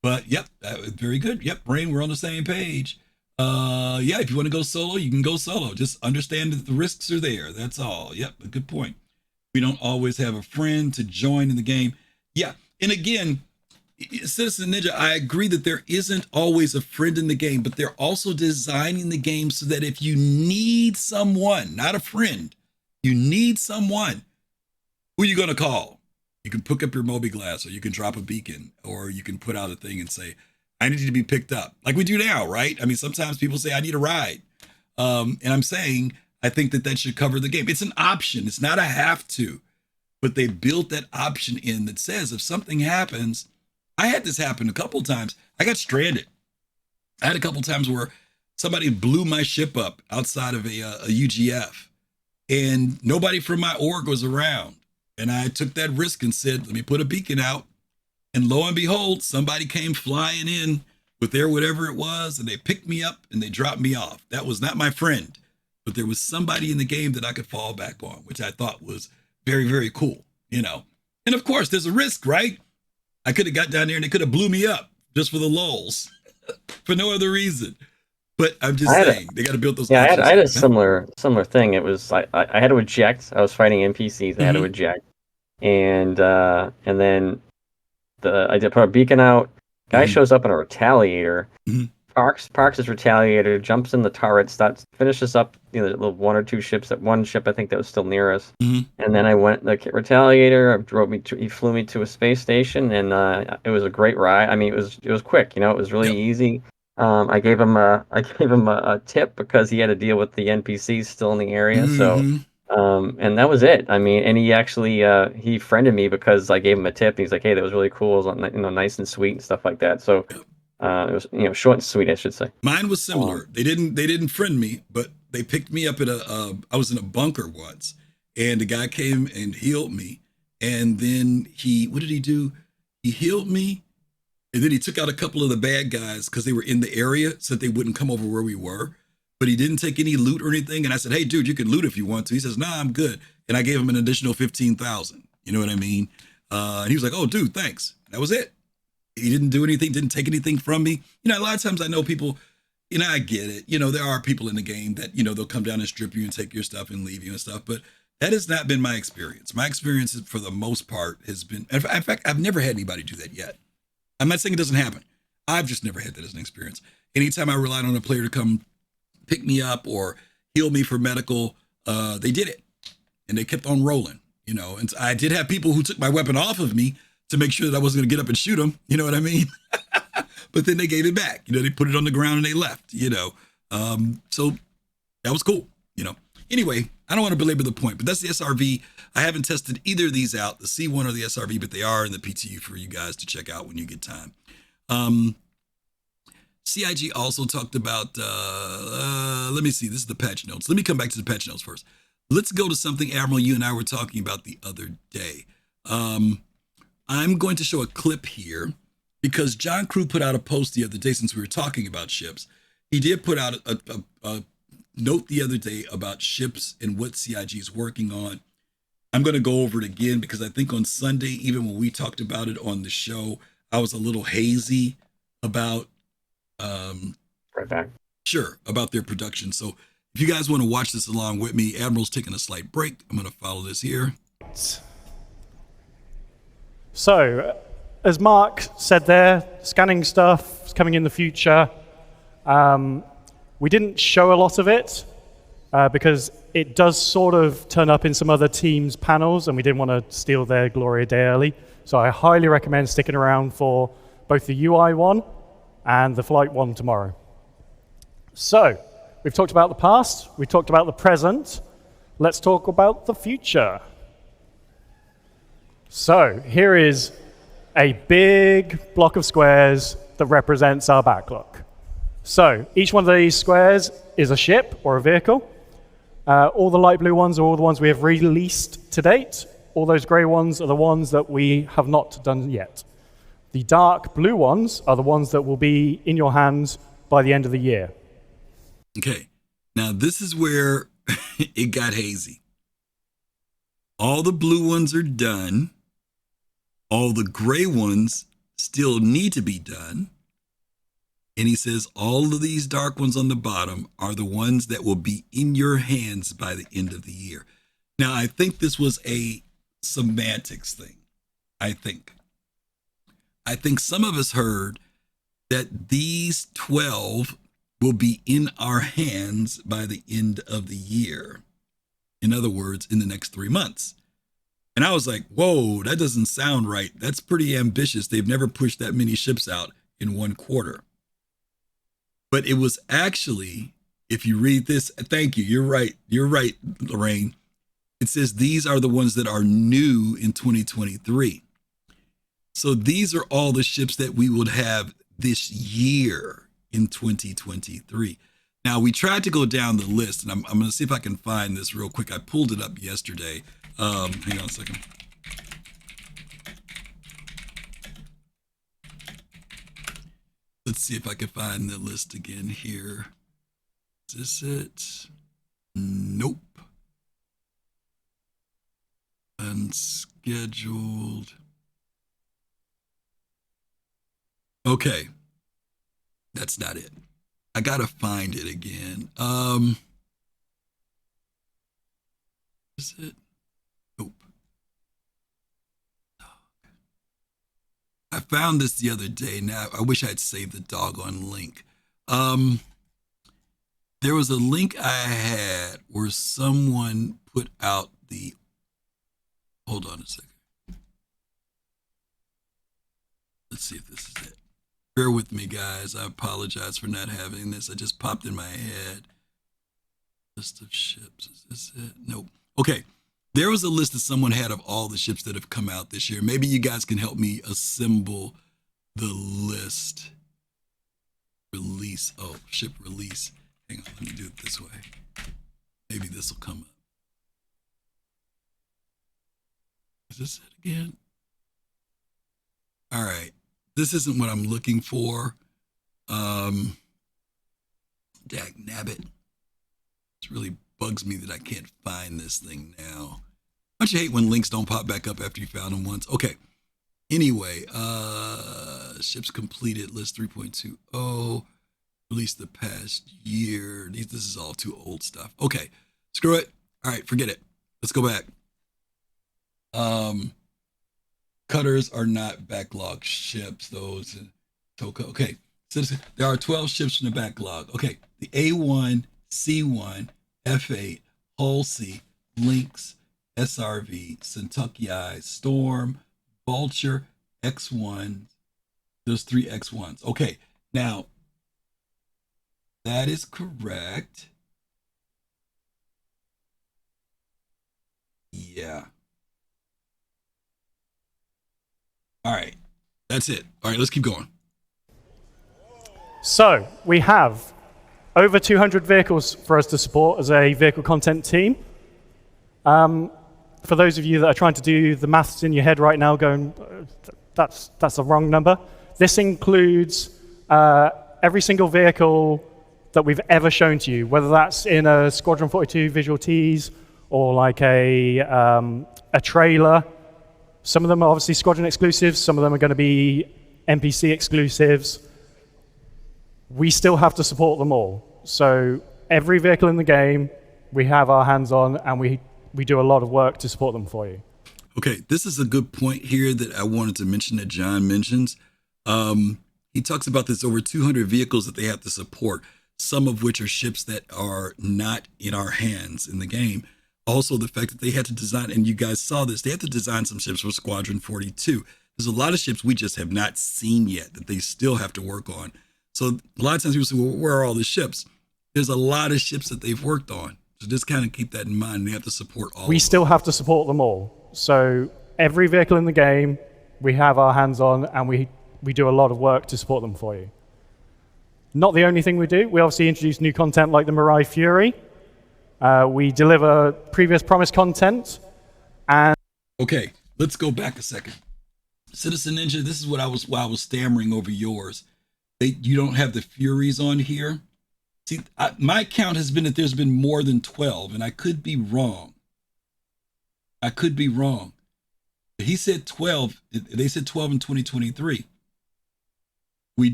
But yep, very good. Yep, Brain, we're on the same page. Yeah, if you want to go solo, you can go solo. Just understand that the risks are there. That's all. Yep, a good point. We don't always have a friend to join in the game. Yeah, and again, Citizen Ninja, I agree that there isn't always a friend in the game, but they're also designing the game so that if you need someone, not a friend, you need someone, who are you going to call? You can pick up your Moby Glass, or you can drop a beacon, or you can put out a thing and say, I need you to be picked up, like we do now, right? I mean, sometimes people say, I need a ride. And I'm saying, I think that should cover the game. It's an option. It's not a have to, but they built that option in that says if something happens, I had this happen a couple times. I got stranded. I had a couple times where somebody blew my ship up outside of a UGF, and nobody from my org was around. And I took that risk and said, let me put a beacon out. And lo and behold, somebody came flying in with their whatever it was, and they picked me up and they dropped me off. That was not my friend, but there was somebody in the game that I could fall back on, which I thought was very, very cool, you know. And of course, there's a risk, right? I could have got down there and they could have blew me up just for the lulz, for no other reason. But I'm just saying, they got to build those. Yeah, I had a similar thing. It was I had to eject. I was fighting NPCs. I had to eject, and then I did put a beacon out. Guy shows up in a retaliator. Parks his retaliator, jumps in the turret, finishes up the little one or two ships. That one ship I think that was still near us. And then I went the retaliator. He flew me to a space station, and it was a great ride. I mean, it was quick. It was really easy. I gave him a tip because he had to deal with the NPCs still in the area. So, and that was it. I mean, and he actually he friended me because I gave him a tip. He's like, "Hey, that was really cool. It was nice and sweet and stuff like that." So, it was short and sweet, I should say. Mine was similar. They didn't friend me, but they picked me up at I was in a bunker once, and the guy came and healed me, and then what did he do? He healed me. And then he took out a couple of the bad guys because they were in the area so that they wouldn't come over where we were. But he didn't take any loot or anything. And I said, hey, dude, you can loot if you want to. He says, nah, I'm good. And I gave him an additional 15,000. You know what I mean? And he was like, oh, dude, thanks. That was it. He didn't do anything, didn't take anything from me. A lot of times I know people, I get it. There are people in the game that, they'll come down and strip you and take your stuff and leave you and stuff. But that has not been my experience. My experience, for the most part, has been, in fact, I've never had anybody do that yet. I'm not saying it doesn't happen. I've just never had that as an experience. Anytime I relied on a player to come pick me up or heal me for medical, they did it. And they kept on rolling, And I did have people who took my weapon off of me to make sure that I wasn't going to get up and shoot them. You know what I mean? But then they gave it back. They put it on the ground and they left, So that was cool, Anyway, I don't want to belabor the point, but that's the SRV. I haven't tested either of these out, the C1 or the SRV, but they are in the PTU for you guys to check out when you get time. CIG also talked about, let me see, this is the patch notes. Let me come back to the patch notes first. Let's go to something, Admiral, you and I were talking about the other day. I'm going to show a clip here because John Crew put out a post the other day since we were talking about ships. He did put out a note the other day about ships and what CIG is working on. I'm going to go over it again because I think on Sunday, even when we talked about it on the show, I was a little hazy about right back. Sure, about their production. So if you guys want to watch this along with me, Admiral's taking a slight break. I'm going to follow this here. So, as Mark said there, scanning stuff is coming in the future. We didn't show a lot of it because it does sort of turn up in some other teams' panels, and we didn't want to steal their glory a day early. So I highly recommend sticking around for both the UI one and the flight one tomorrow. So, we've talked about the past, we've talked about the present. Let's talk about the future. So, here is a big block of squares that represents our backlog. So, each one of these squares is a ship or a vehicle. All the light blue ones are all the ones we have released to date. All those gray ones are the ones that we have not done yet. The dark blue ones are the ones that will be in your hands by the end of the year. Okay, now this is where it got hazy. All the blue ones are done. All the gray ones still need to be done. And he says all of these dark ones on the bottom are the ones that will be in your hands by the end of the year. Now, I think this was a semantics thing. I think some of us heard that these 12 will be in our hands by the end of the year. In other words, in the next 3 months. And I was like, whoa, that doesn't sound right. That's pretty ambitious. They've never pushed that many ships out in one quarter. But it was actually, if you read this, thank you. You're right, Lorraine. It says these are the ones that are new in 2023. So these are all the ships that we would have this year in 2023. Now, we tried to go down the list, and I'm going to see if I can find this real quick. I pulled it up yesterday. Hang on a second. Let's see if I can find the list again here. Is this it? Nope. Unscheduled. Okay. That's not it. I gotta find it again. Is it? Nope. I found this the other day. Now I wish I'd saved the doggone link. There was a link I had where someone put out the. Hold on a second. Let's see if this is it. Bear with me, guys. I apologize for not having this. I just popped in my head. List of ships. Is this it? Nope. Okay. There was a list that someone had of all the ships that have come out this year. Maybe you guys can help me assemble the list. Release. Oh, ship release. Hang on. Let me do it this way. Maybe this will come up. Is this it again? All right. This isn't what I'm looking for. Dag nabbit. It really bugs me that I can't find this thing now. Don't you hate when links don't pop back up after you found them once? Okay. Anyway, ships completed list 3.20. Released the past year. This is all too old stuff. Okay. Screw it. All right, forget it. Let's go back. Cutters are not backlog ships. Those okay. So there are 12 ships in the backlog. Okay. The A1, C1, F8, Hull C, Lynx, SRV, Kentucky, Storm, Vulture, X1. Those 3 X1s. Okay. Now, that is correct. Yeah. All right. That's it. All right, let's keep going. So we have over 200 vehicles for us to support as a vehicle content team. For those of you that are trying to do the maths in your head right now going, that's the wrong number. This includes every single vehicle that we've ever shown to you, whether that's in a Squadron 42 visual tease or like a trailer. Some of them are obviously Squadron exclusives. Some of them are going to be NPC exclusives. We still have to support them all. So every vehicle in the game, we have our hands on, and we do a lot of work to support them for you. Okay, this is a good point here that I wanted to mention that John mentions. He talks about this over 200 vehicles that they have to support, some of which are ships that are not in our hands in the game. Also, the fact that they had to design, and you guys saw this, they had to design some ships for Squadron 42. There's a lot of ships we just have not seen yet that they still have to work on. So a lot of times people say, well, where are all the ships? There's a lot of ships that they've worked on. So just kind of keep that in mind. They have to support all. We still have to support them all. So every vehicle in the game, we have our hands on, and we do a lot of work to support them for you. Not the only thing we do. We obviously introduce new content like the Mirai Fury. We deliver previous promised content. And okay, let's go back a second. Citizen Ninja, this is what I was stammering over yours. You don't have the Furies on here. See, my count has been that there's been more than 12, and I could be wrong. I could be wrong. He said 12. They said 12 in 2023.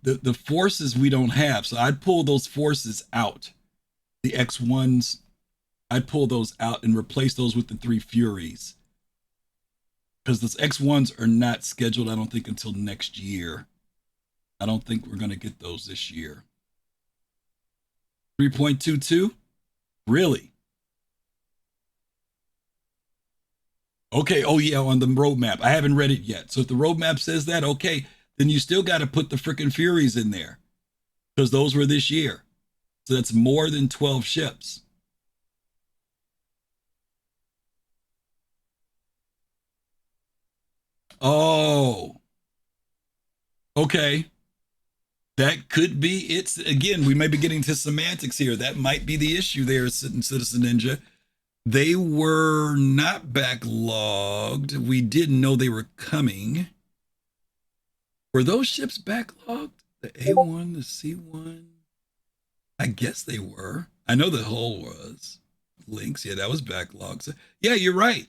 The forces we don't have. So I'd pull those forces out. The X1s, I'd pull those out and replace those with the 3 Furies. Because those X1s are not scheduled, I don't think, until next year. I don't think we're going to get those this year. 3.22? Really? Okay, oh yeah, on the roadmap. I haven't read it yet. So if the roadmap says that, okay, then you still got to put the freaking Furies in there. Because those were this year. So that's more than 12 ships. Oh. Okay. That could be it's again, we may be getting to semantics here. That might be the issue there, Citizen Ninja. They were not backlogged. We didn't know they were coming. Were those ships backlogged? The A1, the C1? I guess they were. I know the hull was. Links, yeah, that was backlogged. So, yeah, you're right.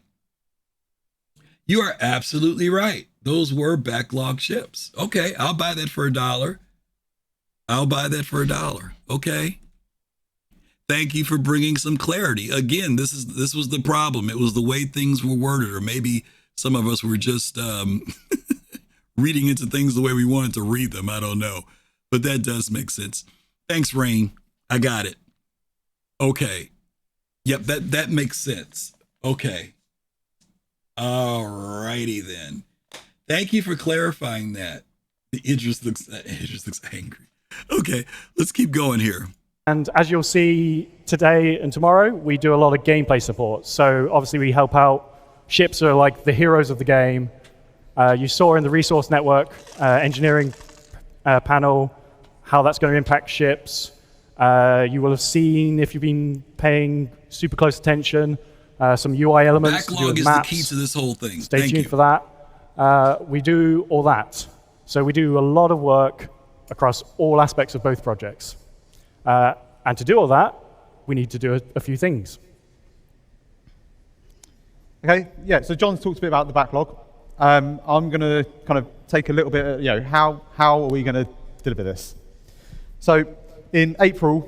You are absolutely right. Those were backlog ships. Okay, I'll buy that for $1. I'll buy that for $1. Okay. Thank you for bringing some clarity. Again, this was the problem. It was the way things were worded, or maybe some of us were just reading into things the way we wanted to read them. I don't know, but that does make sense. Thanks, Rain. I got it. Okay. Yep, that makes sense. Okay. All righty then. Thank you for clarifying that. The Idris looks angry. Okay, let's keep going here. And as you'll see today and tomorrow, we do a lot of gameplay support. So obviously we help out. Ships are like the heroes of the game. You saw in the resource network engineering panel how that's going to impact ships. You will have seen, if you've been paying super close attention, some UI elements. Backlog is maps. the key to this whole thing. Stay tuned for that. We do all that. So we do a lot of work across all aspects of both projects. And to do all that, we need to do a few things. Okay, yeah, so John's talked a bit about the backlog. I'm going to kind of take a little bit, how are we going to deliver this? So in April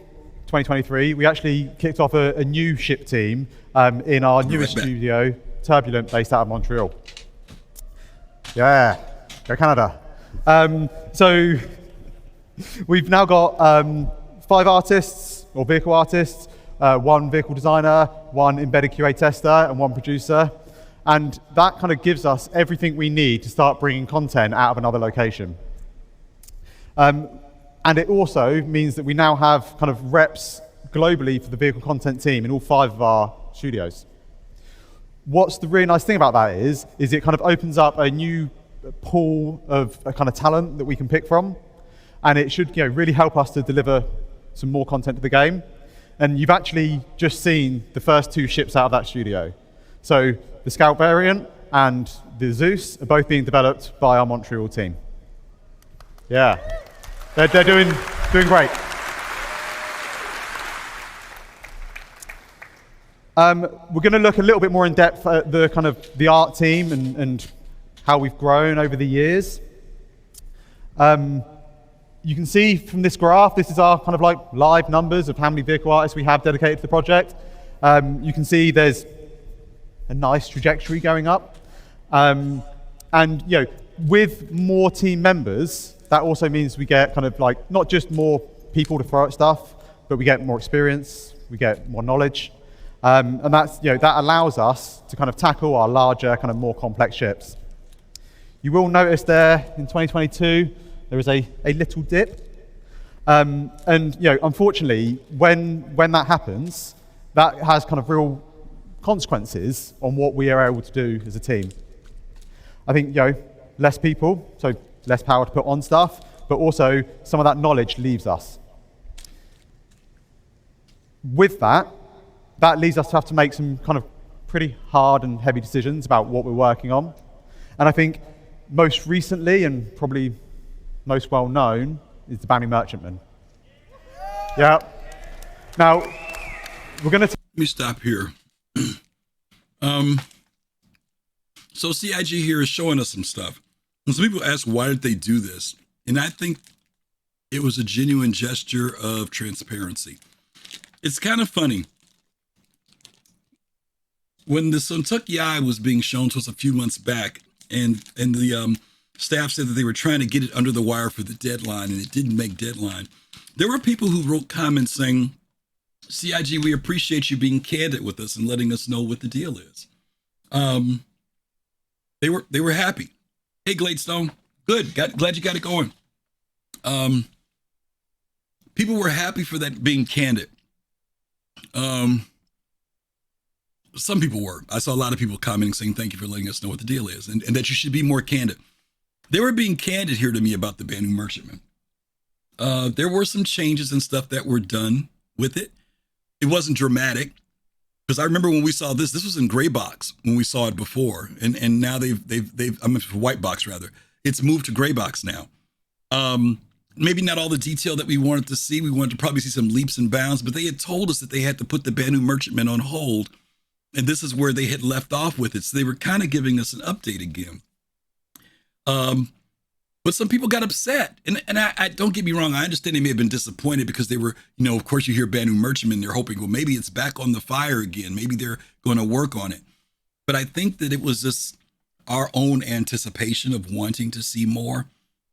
2023, we actually kicked off a new ship team in our newest studio, Turbulent, based out of Montreal. Yeah, go Canada. So we've now got 5 artists, or vehicle artists, 1 vehicle designer, 1 embedded QA tester, and 1 producer. And that kind of gives us everything we need to start bringing content out of another location. And it also means that we now have kind of reps globally for the vehicle content team in all 5 of our studios. What's the really nice thing about that is it kind of opens up a new pool of a kind of talent that we can pick from. And it should really help us to deliver some more content to the game. And you've actually just seen the first 2 ships out of that studio. So the Scout variant and the Zeus are both being developed by our Montreal team. Yeah, they're doing great. We're going to look a little bit more in depth at the kind of the art team and how we've grown over the years. You can see from this graph, this is our kind of like live numbers of how many vehicle artists we have dedicated to the project. You can see there's a nice trajectory going up. And with more team members, that also means we get kind of like not just more people to throw at stuff, but we get more experience, we get more knowledge. And that's, that allows us to kind of tackle our larger, kind of more complex ships. You will notice there in 2022, there is a little dip. Unfortunately, when that happens, that has kind of real consequences on what we are able to do as a team. I think, less people, so less power to put on stuff, but also some of that knowledge leaves us. With that leads us to have to make some kind of pretty hard and heavy decisions about what we're working on. And I think most recently, and probably most well known, is the Bounty Merchantman. Yeah. Now, we're going to... Let me stop here. So CIG here is showing us some stuff. And some people ask, why did they do this? And I think it was a genuine gesture of transparency. It's kind of funny. When the Suntucky Eye was being shown to us a few months back, and the staff said that they were trying to get it under the wire for the deadline, and it didn't make deadline, there were people who wrote comments saying, CIG, we appreciate you being candid with us and letting us know what the deal is. They were happy. Hey, Gladestone, good. Glad you got it going. People were happy for that being candid. Some people were. I saw a lot of people commenting saying, thank you for letting us know what the deal is and that you should be more candid. They were being candid here to me about the Banu Merchantman. There were some changes and stuff that were done with it. It wasn't dramatic, because I remember when we saw this was in gray box when we saw it before, and now they've white box rather. It's moved to gray box now. Maybe not all the detail that we wanted to see. We wanted to probably see some leaps and bounds, but they had told us that they had to put the Banu Merchantman on hold, and this is where they had left off with it. So they were kind of giving us an update again. But some people got upset, and I don't get me wrong, I understand they may have been disappointed because they were, of course you hear Banu Merchantman, they're hoping, well, maybe it's back on the fire again. Maybe they're going to work on it. But I think that it was just our own anticipation of wanting to see more.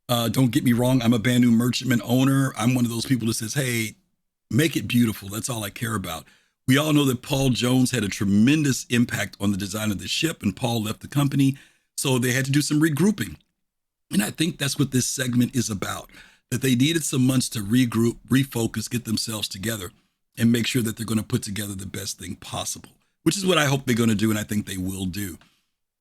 Don't get me wrong, I'm a Banu Merchantman owner. I'm one of those people that says, hey, make it beautiful. That's all I care about. We all know that Paul Jones had a tremendous impact on the design of the ship, and Paul left the company. So they had to do some regrouping. And I think that's what this segment is about, that they needed some months to regroup, refocus, get themselves together, and make sure that they're going to put together the best thing possible, which is what I hope they're going to do, and I think they will do.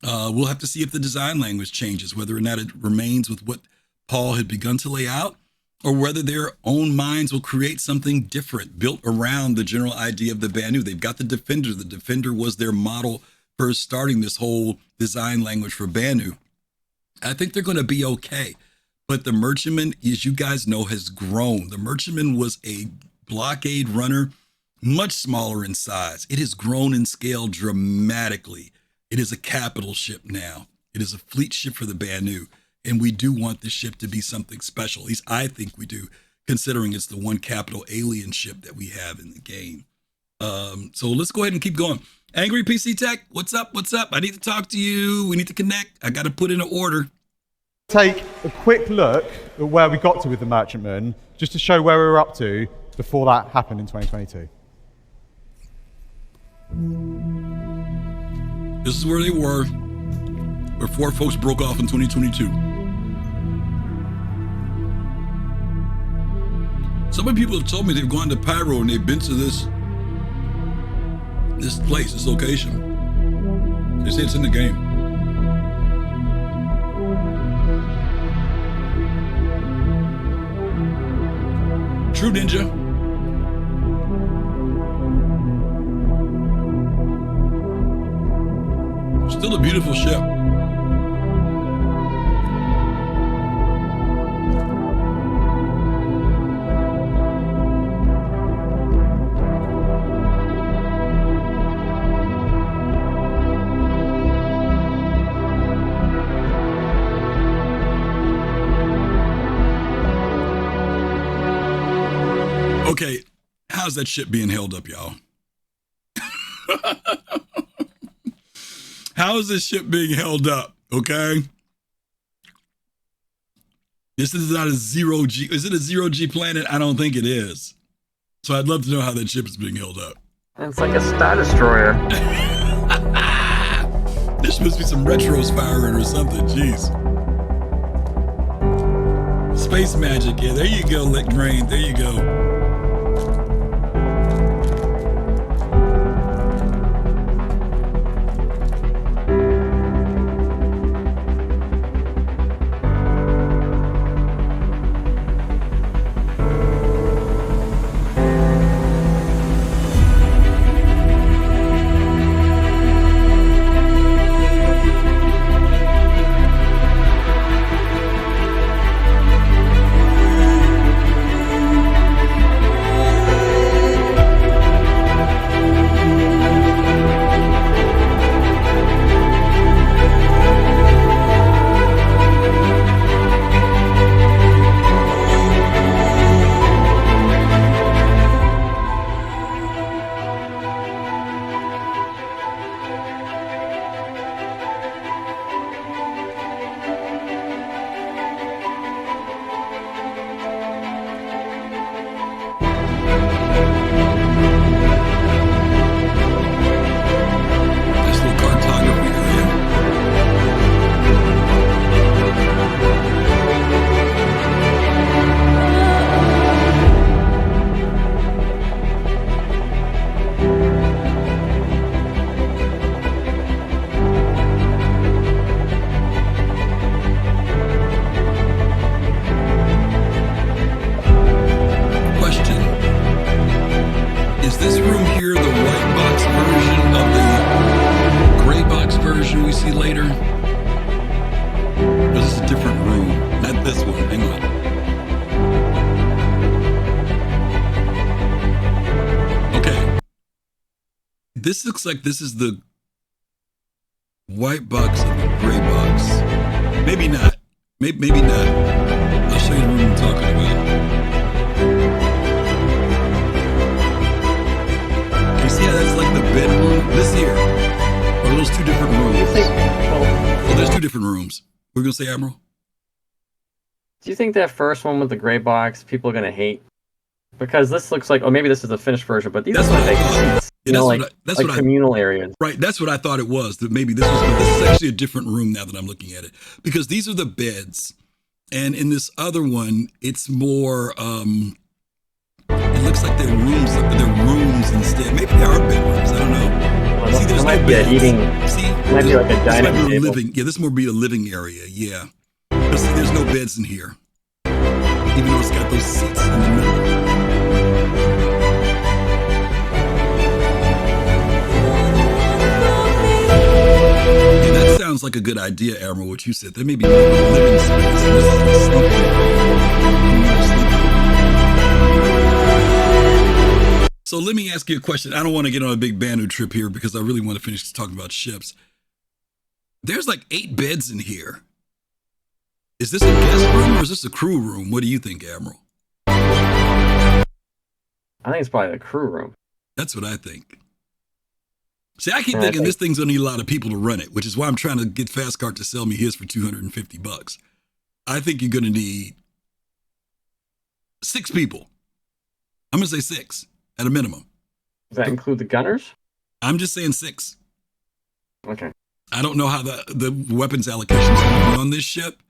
We'll have to see if the design language changes, whether or not it remains with what Paul had begun to lay out, or whether their own minds will create something different, built around the general idea of the Banu. They've got the Defender. The Defender was their model for starting this whole design language for Banu. I think they're going to be okay. But the Merchantman, as you guys know, has grown. The Merchantman was a blockade runner, much smaller in size. It has grown in scale dramatically. It is a capital ship now. It is a fleet ship for the Banu. And we do want this ship to be something special. At least I think we do, considering it's the one capital alien ship that we have in the game. So let's go ahead and keep going. Angry PC Tech, what's up? What's up? I need to talk to you. We need to connect. I got to put in an order. Take a quick look at where we got to with the Merchantman, just to show where we were up to before that happened in 2022. This is where they were before folks broke off in 2022. Some of the people have told me they've gone to Pyro and they've been to this place, this location. They say it's in the game. True Ninja. Still a beautiful ship. Okay, how's that ship being held up, y'all? How is this ship being held up, okay? This is not a zero G. Is it a zero G planet? I don't think it is. So I'd love to know how that ship is being held up. It's like a Star Destroyer. There must be some retros firing or something, jeez. Space magic, yeah, there you go, Lick Drain, there you go. This looks like this is the white box of the gray box. Maybe not. Maybe not. I'll show you the room I'm talking about. You see how that's like the bedroom? This here. Or are those two different rooms? Well, there's two different rooms. We're going to say, Admiral? Do you think that first one with the gray box, people are going to hate? Because this looks like, oh, maybe this is the finished version, but these are like seats, like communal areas. Right, that's what I thought it was. That maybe this is actually a different room now that I'm looking at it, because these are the beds, and in this other one, it's more. It looks like they're rooms. They're rooms instead. Maybe they are bedrooms. I don't know. Well, see, there's no beds. Might be like a dining table. Living. Yeah, this more be a living area. Yeah, but see, there's no beds in here, even though it's got those seats in the middle. Sounds like a good idea, Admiral, what you said. There may be more living space. And this is the sleeping. So let me ask you a question. I don't want to get on a big Banu trip here because I really want to finish talking about ships. There's like 8 beds in here. Is this a guest room or is this a crew room? What do you think, Admiral? I think it's probably the crew room. That's what I think. See, I keep thinking this thing's gonna need a lot of people to run it, which is why I'm trying to get Fastcart to sell me his for $250. I think you're gonna need 6 people. I'm gonna say 6 at a minimum. Does that include the gunners? I'm just saying 6. Okay. I don't know how the weapons allocation is gonna be on this ship.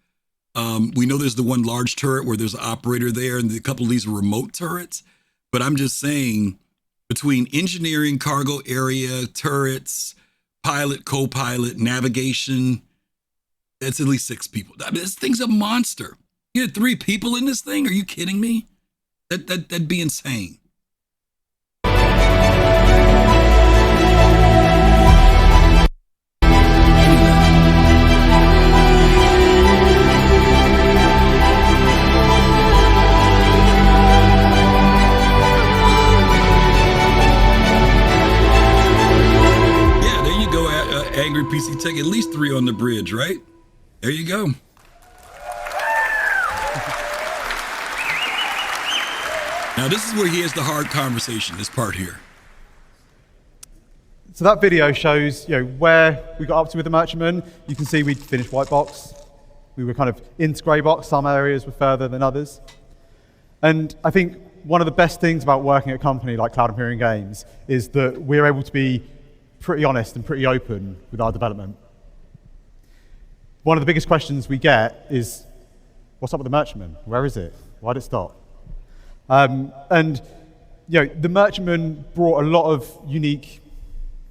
We know there's the one large turret where there's an operator there, and a couple of these are remote turrets. But I'm just saying, between engineering, cargo area, turrets, pilot, co-pilot, navigation, it's at least 6 people. I mean, this thing's a monster. You had 3 people in this thing? Are you kidding me? That'd be insane. Angry PC Tech, at least 3 on the bridge, right? There you go. Now this is where he has the hard conversation, this part here. So that video shows, where we got up to with the merchantman. You can see we'd finished white box. We were kind of into grey box. Some areas were further than others. And I think one of the best things about working at a company like Cloud Imperium Games is that we're able to be pretty honest and pretty open with our development. One of the biggest questions we get is, what's up with the merchantman? Where is it? Why did it stop? The merchantman brought a lot of unique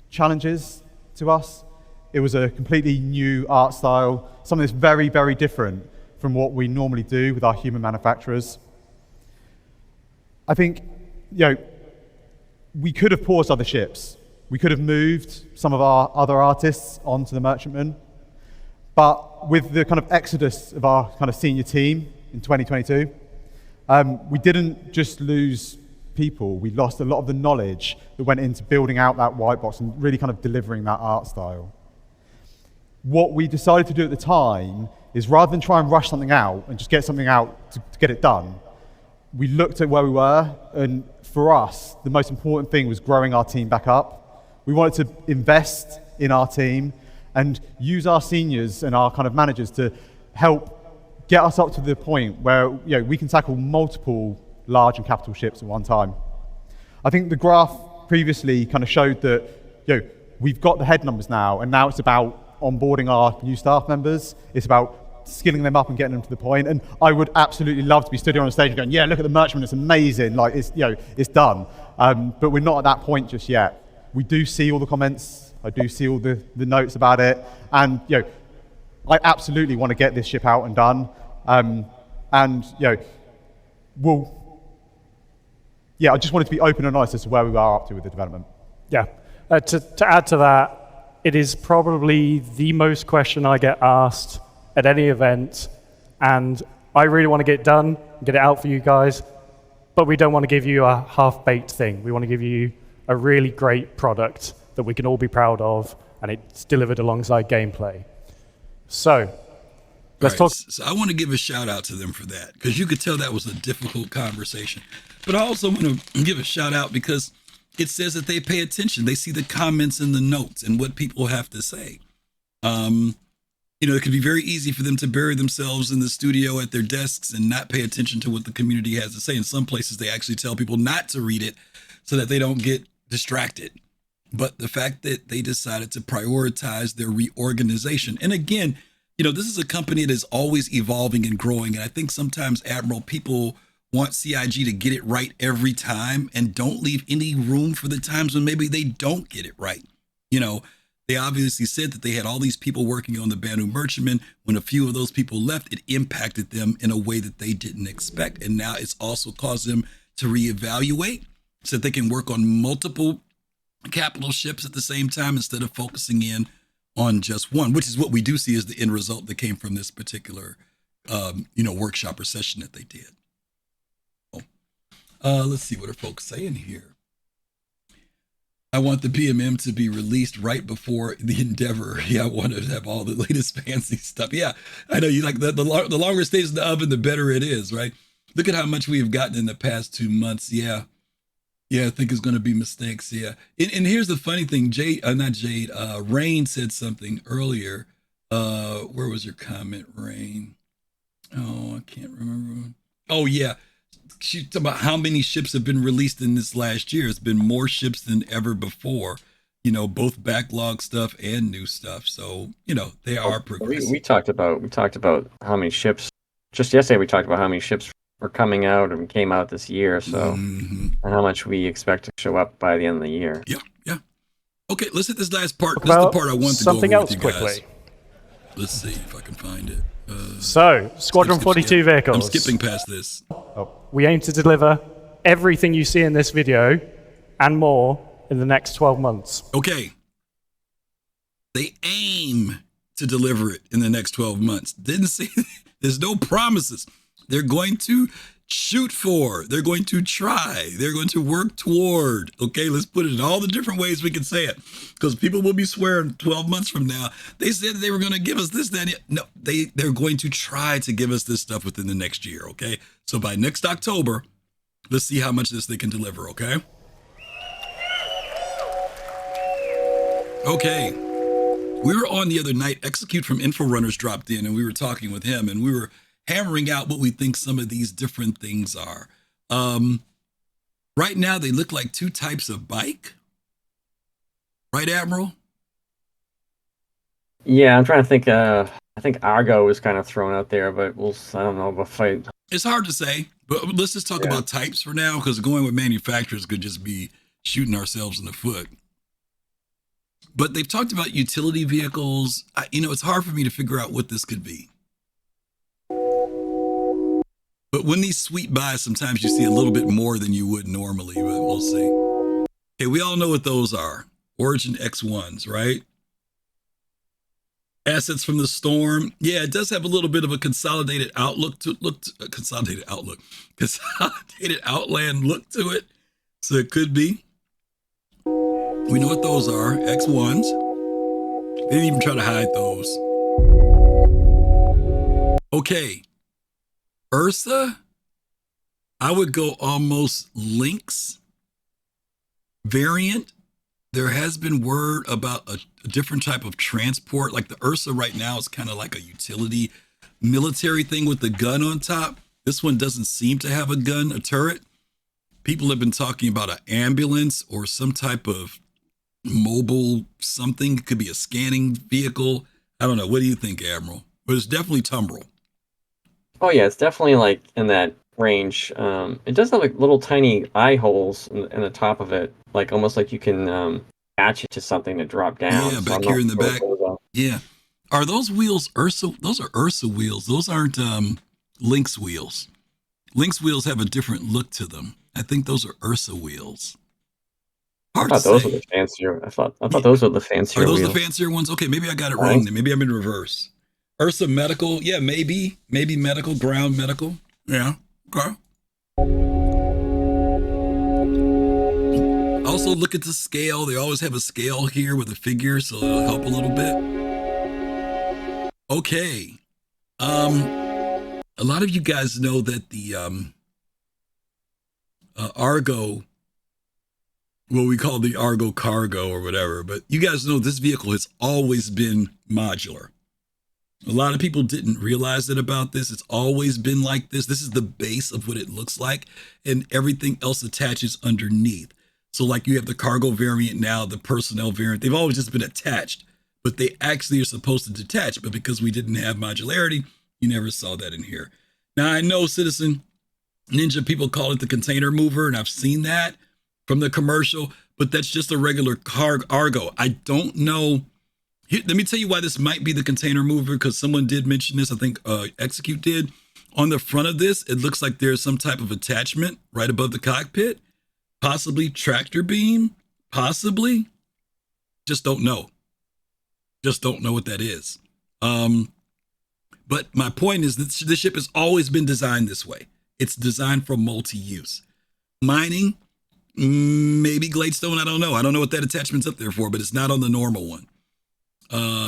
challenges to us. It was a completely new art style, something that's very, very different from what we normally do with our human manufacturers. I think, we could have paused other ships. We could have moved some of our other artists onto the merchantman. But with the kind of exodus of our kind of senior team in 2022, we didn't just lose people, we lost a lot of the knowledge that went into building out that white box and really kind of delivering that art style. What we decided to do at the time is, rather than try and rush something out and just get something out to get it done, we looked at where we were, and for us, the most important thing was growing our team back up. We wanted to invest in our team and use our seniors and our kind of managers to help get us up to the point where we can tackle multiple large and capital ships at one time. I think the graph previously kind of showed that we've got the head numbers now, and now it's about onboarding our new staff members. It's about skilling them up and getting them to the point. And I would absolutely love to be stood here on the stage and going, yeah, look at the merchantman, it's amazing, like it's done. But we're not at that point just yet. We do see all the comments, I do see all the notes about it, and I absolutely want to get this ship out and done. I just wanted to be open and honest as to where we are up to with the development. Yeah, to add to that, it is probably the most question I get asked at any event, and I really want to get it done, get it out for you guys, but we don't want to give you a half-baked thing. We want to give you a really great product that we can all be proud of, and it's delivered alongside gameplay. So let's talk. So I want to give a shout out to them for that, because you could tell that was a difficult conversation. But I also want to give a shout out because it says that they pay attention. They see the comments and the notes and what people have to say. It could be very easy for them to bury themselves in the studio at their desks and not pay attention to what the community has to say. In some places, they actually tell people not to read it so that they don't get distracted. But the fact that they decided to prioritize their reorganization. And again, this is a company that is always evolving and growing. And I think sometimes, Admiral, people want CIG to get it right every time and don't leave any room for the times when maybe they don't get it right. They obviously said that they had all these people working on the Banu Merchantman. When a few of those people left, it impacted them in a way that they didn't expect. And now it's also caused them to reevaluate so that they can work on multiple capital ships at the same time instead of focusing in on just one, which is what we do see as the end result that came from this particular, workshop or session that they did. Let's see what are folks saying here. I want the BMM to be released right before the Endeavor. Yeah, I want to have all the latest fancy stuff. Yeah, I know you like that. The longer it stays in the oven, the better it is, right? Look at how much we have gotten in the past 2 months. Yeah, I think it's going to be mistakes. Yeah, and here's the funny thing. Rain said something earlier. Where was your comment, Rain? Oh, I can't remember. Oh, yeah. She talked about how many ships have been released in this last year. It's been more ships than ever before, both backlog stuff and new stuff. So, they are progressing. We talked about how many ships, just yesterday we talked about how many ships were coming out and came out this year. So, and how much we expect to show up by the end of the year. Yeah. Okay, let's hit this last part. This is the part I want to go over with you guys. Quickly. Let's see if I can find it. Squadron 42 vehicles. I'm skipping past this. We aim to deliver everything you see in this video and more in the next 12 months. Okay. They aim to deliver it in the next 12 months. Didn't say there's no promises. They're going to shoot for, they're going to try, they're going to work toward. Okay, let's put it in all the different ways we can say it, because people will be swearing 12 months from now, they said they were going to give us this, that. No, they're going to try to give us this stuff within the next year. Okay, so by next October, let's see how much this they can deliver. Okay. We were on the other night. Execute from Inforunners dropped in, and we were talking with him, and we were hammering out what we think some of these different things are. Right now, they look like two types of bike. Right, Admiral? Yeah, I'm trying to think. I think Argo was kind of thrown out there, but I don't know. It's hard to say, but let's just talk about types for now, because going with manufacturers could just be shooting ourselves in the foot. But they've talked about utility vehicles. It's hard for me to figure out what this could be. But when these sweep by, sometimes you see a little bit more than you would normally, but we'll see. Okay, we all know what those are. Origin X1s, right? Assets from the Storm. Yeah, it does have a little bit of a consolidated outland look to it. So it could be. We know what those are, X1s. They didn't even try to hide those. Okay. Ursa, I would go almost Lynx variant. There has been word about a different type of transport. Like the Ursa right now is kind of like a utility military thing with the gun on top. This one doesn't seem to have a gun, a turret. People have been talking about an ambulance or some type of mobile something. It could be a scanning vehicle. I don't know. What do you think, Admiral? But it's definitely Tumbrel. Oh yeah, it's definitely like in that range. It does have like little tiny eye holes in the top of it, like almost like you can attach it to something to drop down. Yeah, back here in the back. Yeah. Are those wheels Ursa? Those are Ursa wheels. Those aren't Lynx wheels. Lynx wheels have a different look to them. I think those are Ursa wheels. Hard I thought those were the fancier. I thought those were the fancier. Are those wheels. the fancier ones? Okay, maybe I got it wrong. Then maybe I'm in reverse. Ursa Medical, yeah, maybe medical, ground medical, yeah, okay. Also, look at the scale. They always have a scale here with a figure, so it'll help a little bit. Okay. A lot of you guys know that the Argo, what we call the Argo Cargo or whatever, but you guys know this vehicle has always been modular. A lot of people didn't realize that about this. It's always been like this. This is the base of what it looks like, and everything else attaches underneath. So like you have the cargo variant now, the personnel variant, they've always just been attached, but they actually are supposed to detach. But because we didn't have modularity, you never saw that in here. Now I know Citizen Ninja people call it the container mover, and I've seen that from the commercial, but that's just a regular Argo. I don't know. Here, let me tell you why this might be the container mover, because someone did mention this. I think Execute did. On the front of this, it looks like there's some type of attachment right above the cockpit, possibly tractor beam, possibly. Just don't know. Just don't know what that is. But my point is that the ship has always been designed this way. It's designed for multi-use. Mining, maybe Gladestone, I don't know. I don't know what that attachment's up there for, but it's not on the normal one.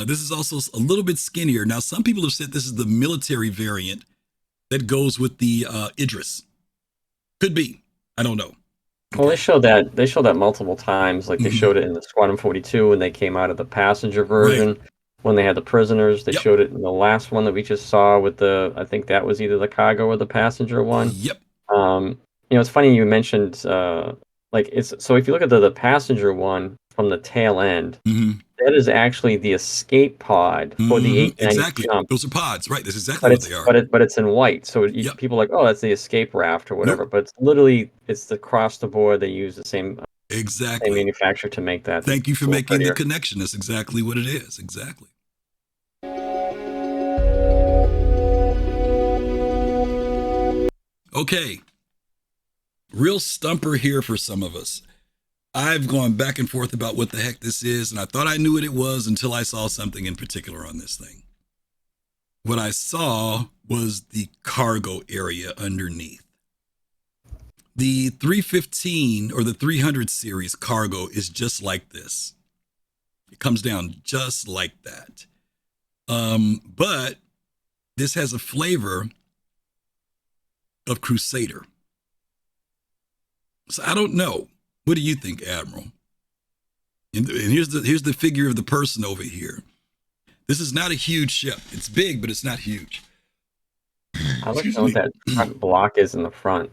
This is also a little bit skinnier. Now, some people have said this is the military variant that goes with the Idris. Could be. I don't know. Well, they showed that multiple times. Like they showed it in the Squadron 42 when they came out of the passenger version. Right. When they had the prisoners, they showed it in the last one that we just saw with the, I think that was either the cargo or the passenger one. Yep. It's funny you mentioned, so if you look at the passenger one from the tail end, that is actually the escape pod for the 890 exactly. jump. Those are pods, right? That's exactly what they are. But it's in white, so people are like, oh, that's the escape raft or whatever. Nope. But it's literally, it's across the board. They use the same same manufacturer to make that. Thank you for making the connection. That's exactly what it is. Exactly. Okay. Real stumper here for some of us. I've gone back and forth about what the heck this is, and I thought I knew what it was until I saw something in particular on this thing. What I saw was the cargo area underneath. The 315 or the 300 series cargo is just like this. It comes down just like that. But this has a flavor of Crusader. So I don't know. What do you think, Admiral? And here's the figure of the person over here. This is not a huge ship. It's big, but it's not huge. I like to know what that block is in the front,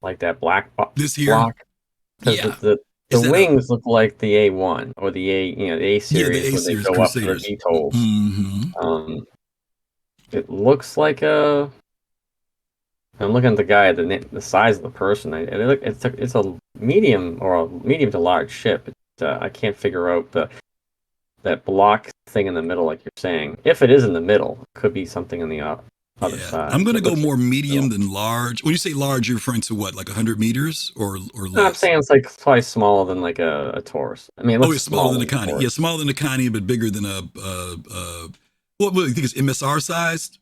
like that black this here block. Because the wings look like the A1 or the A series when they go Crusaders. Up for the VTOLs. It looks like a. I'm looking at the guy, the size of the person. It's a medium to large ship. I can't figure out that block thing in the middle, like you're saying. If it is in the middle, it could be something in the other side. I'm going to go more medium than large. When you say large, you're referring to what, like 100 meters or less? No, I'm saying it's like probably smaller than like a Taurus. I mean, it's smaller than a Connie. Yeah, smaller than a Connie, but bigger than what do you think is MSR sized?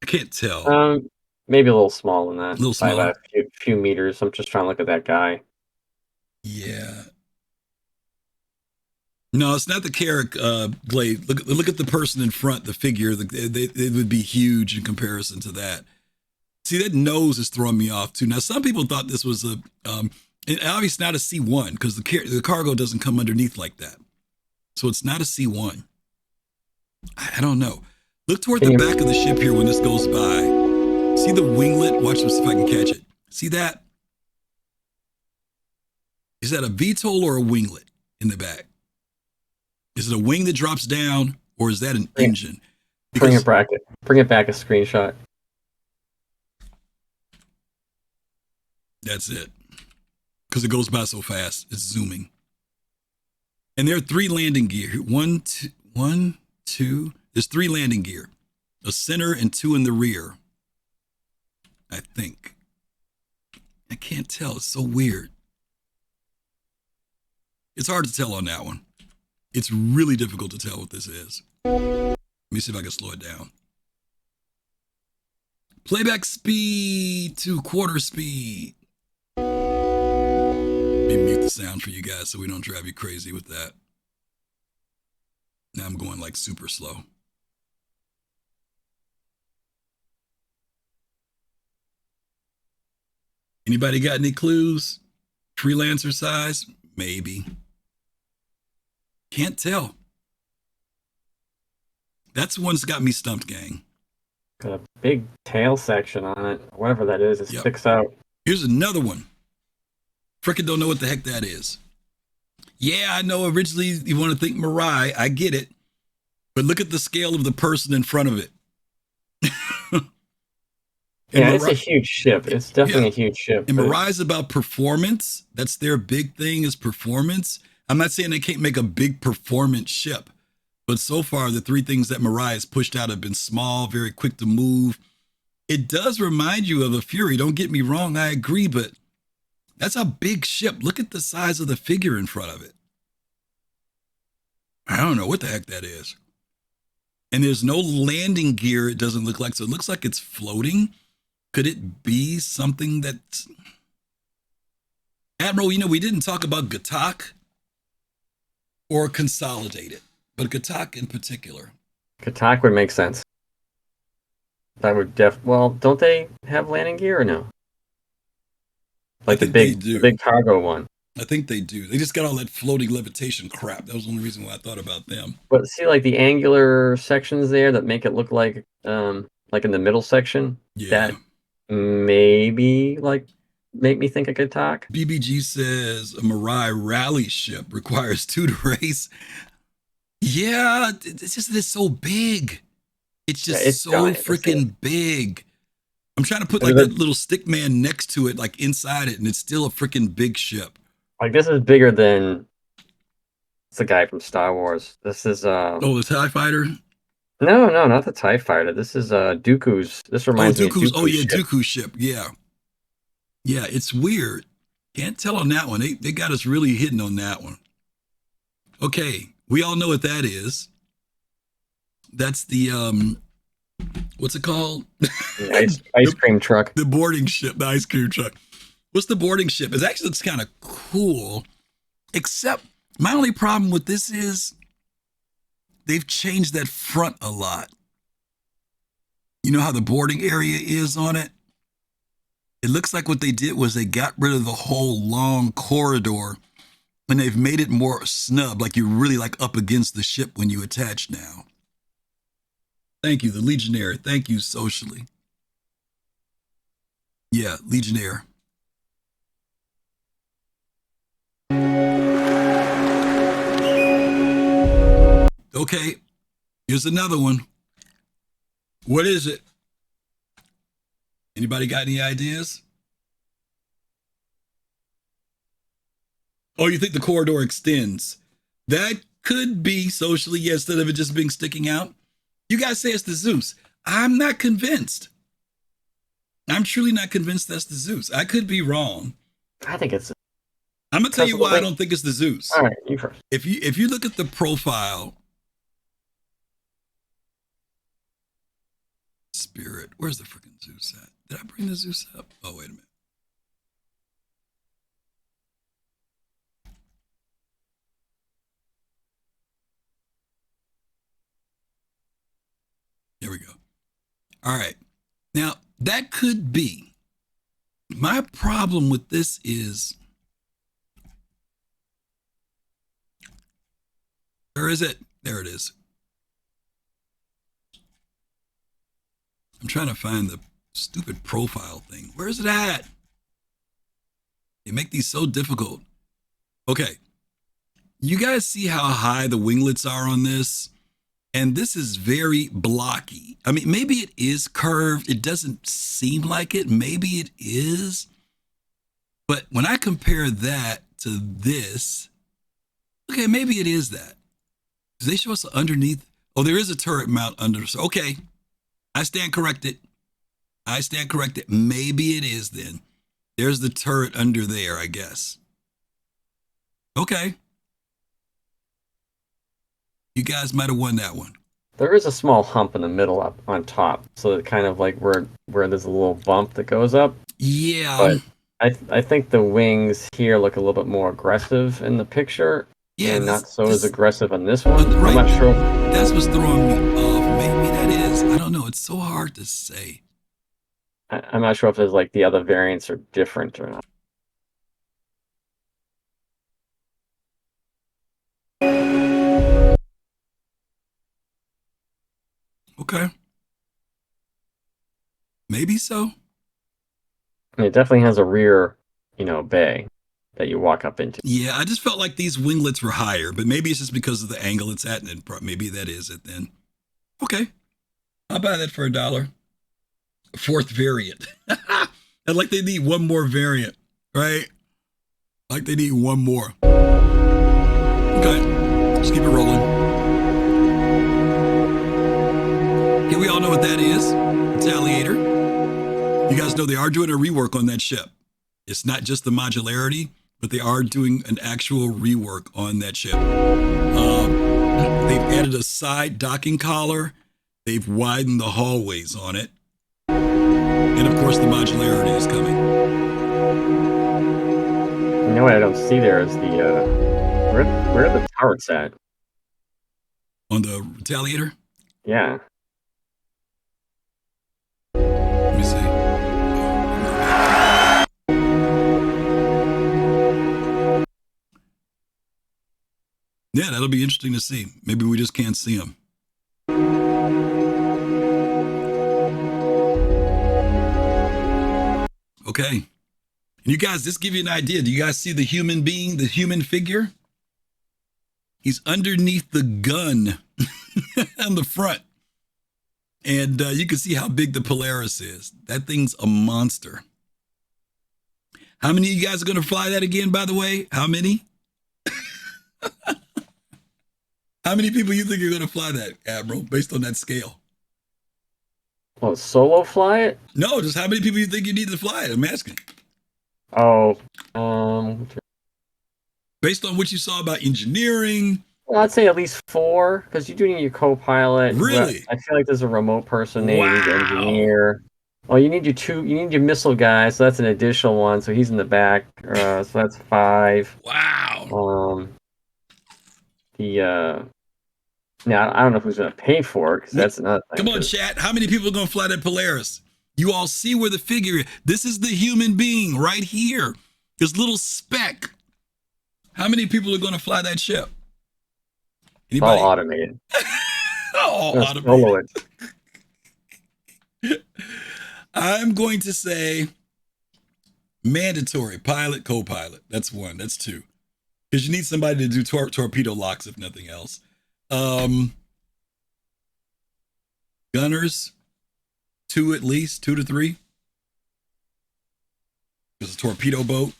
I can't tell. Maybe a little smaller than that. A little smaller. By a few meters. I'm just trying to look at that guy. Yeah. No, it's not the Carrick Glade. Look at the person in front, the figure. They would be huge in comparison to that. See, that nose is throwing me off too. Now, some people thought this was obviously not a C1 because the cargo doesn't come underneath like that. So it's not a C1. I don't know. Look toward the back of the ship here when this goes by. See the winglet? Watch this if I can catch it. See that? Is that a VTOL or a winglet in the back? Is it a wing that drops down or is that an engine? Bring it back a screenshot. That's it. Because it goes by so fast. It's zooming. And there are 3 landing gear. One, two. There's 3 landing gear. A center and 2 in the rear. I think. I can't tell. It's so weird. It's hard to tell on that one. It's really difficult to tell what this is. Let me see if I can slow it down. Playback speed to quarter speed. sound for you guys so we don't drive you crazy with that. Now I'm going like super slow. Anybody got any clues? Freelancer size? Maybe. Can't tell. That's the one that's got me stumped, gang. Got a big tail section on it. Whatever that is, it Yep. sticks out. Here's another one. Frickin' don't know what the heck that is. Yeah, I know originally you want to think Mirai. I get it. But look at the scale of the person in front of it. Yeah, it's a huge ship. It's definitely a huge ship. And Mirai's about performance. That's their big thing, is performance. I'm not saying they can't make a big performance ship, but so far the three things that Mirai has pushed out have been small, very quick to move. It does remind you of a Fury. Don't get me wrong, I agree, but that's a big ship. Look at the size of the figure in front of it. I don't know what the heck that is. And there's no landing gear, it doesn't look like. So it looks like it's floating. Could it be something that's... Admiral, we didn't talk about Gatak or Consolidated, but Gatak in particular. Gatak would make sense. That would well, don't they have landing gear or no? Like the big cargo one. I think they do. They just got all that floating levitation crap. That was the only reason why I thought about them. But see, like the angular sections there that make it look like in the middle section, that maybe make me think of Gatak. BBG says a Mirai rally ship requires 2 to race. Yeah, it's so big. It's just so freaking big. I'm trying to put like that little stick man next to it, like inside it, and it's still a freaking big ship. Like this is bigger than it's the guy from Star Wars. This is the TIE fighter? No, not the TIE fighter. This is Dooku's. This reminds me of Dooku's. Oh yeah, Dooku's ship. Yeah. Yeah, it's weird. Can't tell on that one. They got us really hitting on that one. Okay, we all know what that is. That's the what's it called? The ice cream truck. The boarding ship, the ice cream truck. What's the boarding ship? It actually looks kind of cool, except my only problem with this is they've changed that front a lot. You know how the boarding area is on it? It looks like what they did was they got rid of the whole long corridor and they've made it more snub, like you're really like up against the ship when you attach now. Thank you, the Legionnaire. Thank you, socially. Yeah, Legionnaire. Okay, here's another one. What is it? Anybody got any ideas? Oh, you think the corridor extends? That could be socially, yeah, instead of it just being sticking out. You guys say it's the Zeus. I'm not convinced. I'm truly not convinced that's the Zeus. I could be wrong. I think it's... I'm going to tell you why I don't think it's the Zeus. All right, you first. If you look at the profile... Spirit, where's the freaking Zeus at? Did I bring the Zeus up? Oh, wait a minute. There we go. All right. Now, that could be. My problem with this is, where is it? There it is. I'm trying to find the stupid profile thing. Where is it at? They make these so difficult. Okay. You guys see how high the winglets are on this? And this is very blocky. I mean, maybe it is curved. It doesn't seem like it. Maybe it is. But when I compare that to this, okay, maybe it is that. Do they show us underneath? Oh, there is a turret mount under. So, okay, I stand corrected. I stand corrected. Maybe it is then. There's the turret under there, I guess. Okay. You guys might have won that one. There is a small hump in the middle up on top. So it kind of like where there's a little bump that goes up. Yeah. But I think the wings here look a little bit more aggressive in the picture, Yeah, and not so as aggressive on this one. right. I'm not sure. That's what's throwing me off. Maybe that is. I don't know. It's so hard to say. I'm not sure if there's like the other variants are different or not. Okay. Maybe so. And it definitely has a rear, bay that you walk up into. Yeah, I just felt like these winglets were higher, but maybe it's just because of the angle it's at, and maybe that is it then. Okay. I'll buy that for $1. Fourth variant. And like they need one more variant, right? Like they need one more. Okay. Let's keep it rolling. Okay, we all know what that is. Retaliator. You guys know they are doing a rework on that ship. It's not just the modularity, but they are doing an actual rework on that ship. They've added a side docking collar. They've widened the hallways on it. And of course, the modularity is coming. You know what I don't see there is the where are the turrets at? On the Retaliator? Yeah. Let me see. Yeah, that'll be interesting to see. Maybe we just can't see them. Okay. And you guys, just give you an idea. Do you guys see the human being, the human figure? He's underneath the gun on the front. And you can see how big the Polaris is. That thing's a monster. How many of you guys are going to fly that again, by the way? How many? How many people you think are going to fly that, Admiral, based on that scale? Well, solo fly it? No, just how many people you think you need to fly it? I'm asking. Oh, Based on what you saw about engineering. well, I'd say at least 4, because you do need your co-pilot. Really? I feel like there's a remote person there. You need the Wow. engineer. Oh, you need your missile guy, so that's an additional one. So he's in the back. So that's 5. Wow. Now I don't know who's going to pay for it, because that's another thing. Come on, chat. How many people are going to fly that Polaris? You all see where the figure is. This is the human being right here. This little speck. How many people are going to fly that ship? Anybody? All automated. All Let's automated. follow it. I'm going to say mandatory pilot, co-pilot. That's 1. That's 2. Because you need somebody to do torpedo locks, if nothing else. Gunners, 2 at least, 2 to 3. There's a torpedo boat.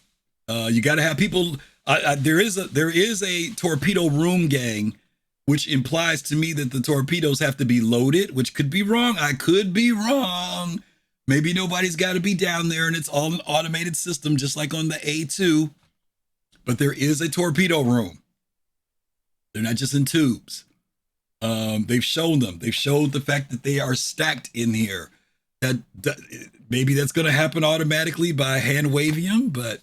You got to have people. There is a torpedo room gang, which implies to me that the torpedoes have to be loaded, which could be wrong. I could be wrong. Maybe nobody's got to be down there, and it's all an automated system, just like on the A2. But there is a torpedo room. They're not just in tubes. They've shown them. They've showed the fact that they are stacked in here. That maybe that's going to happen automatically by hand waving them, but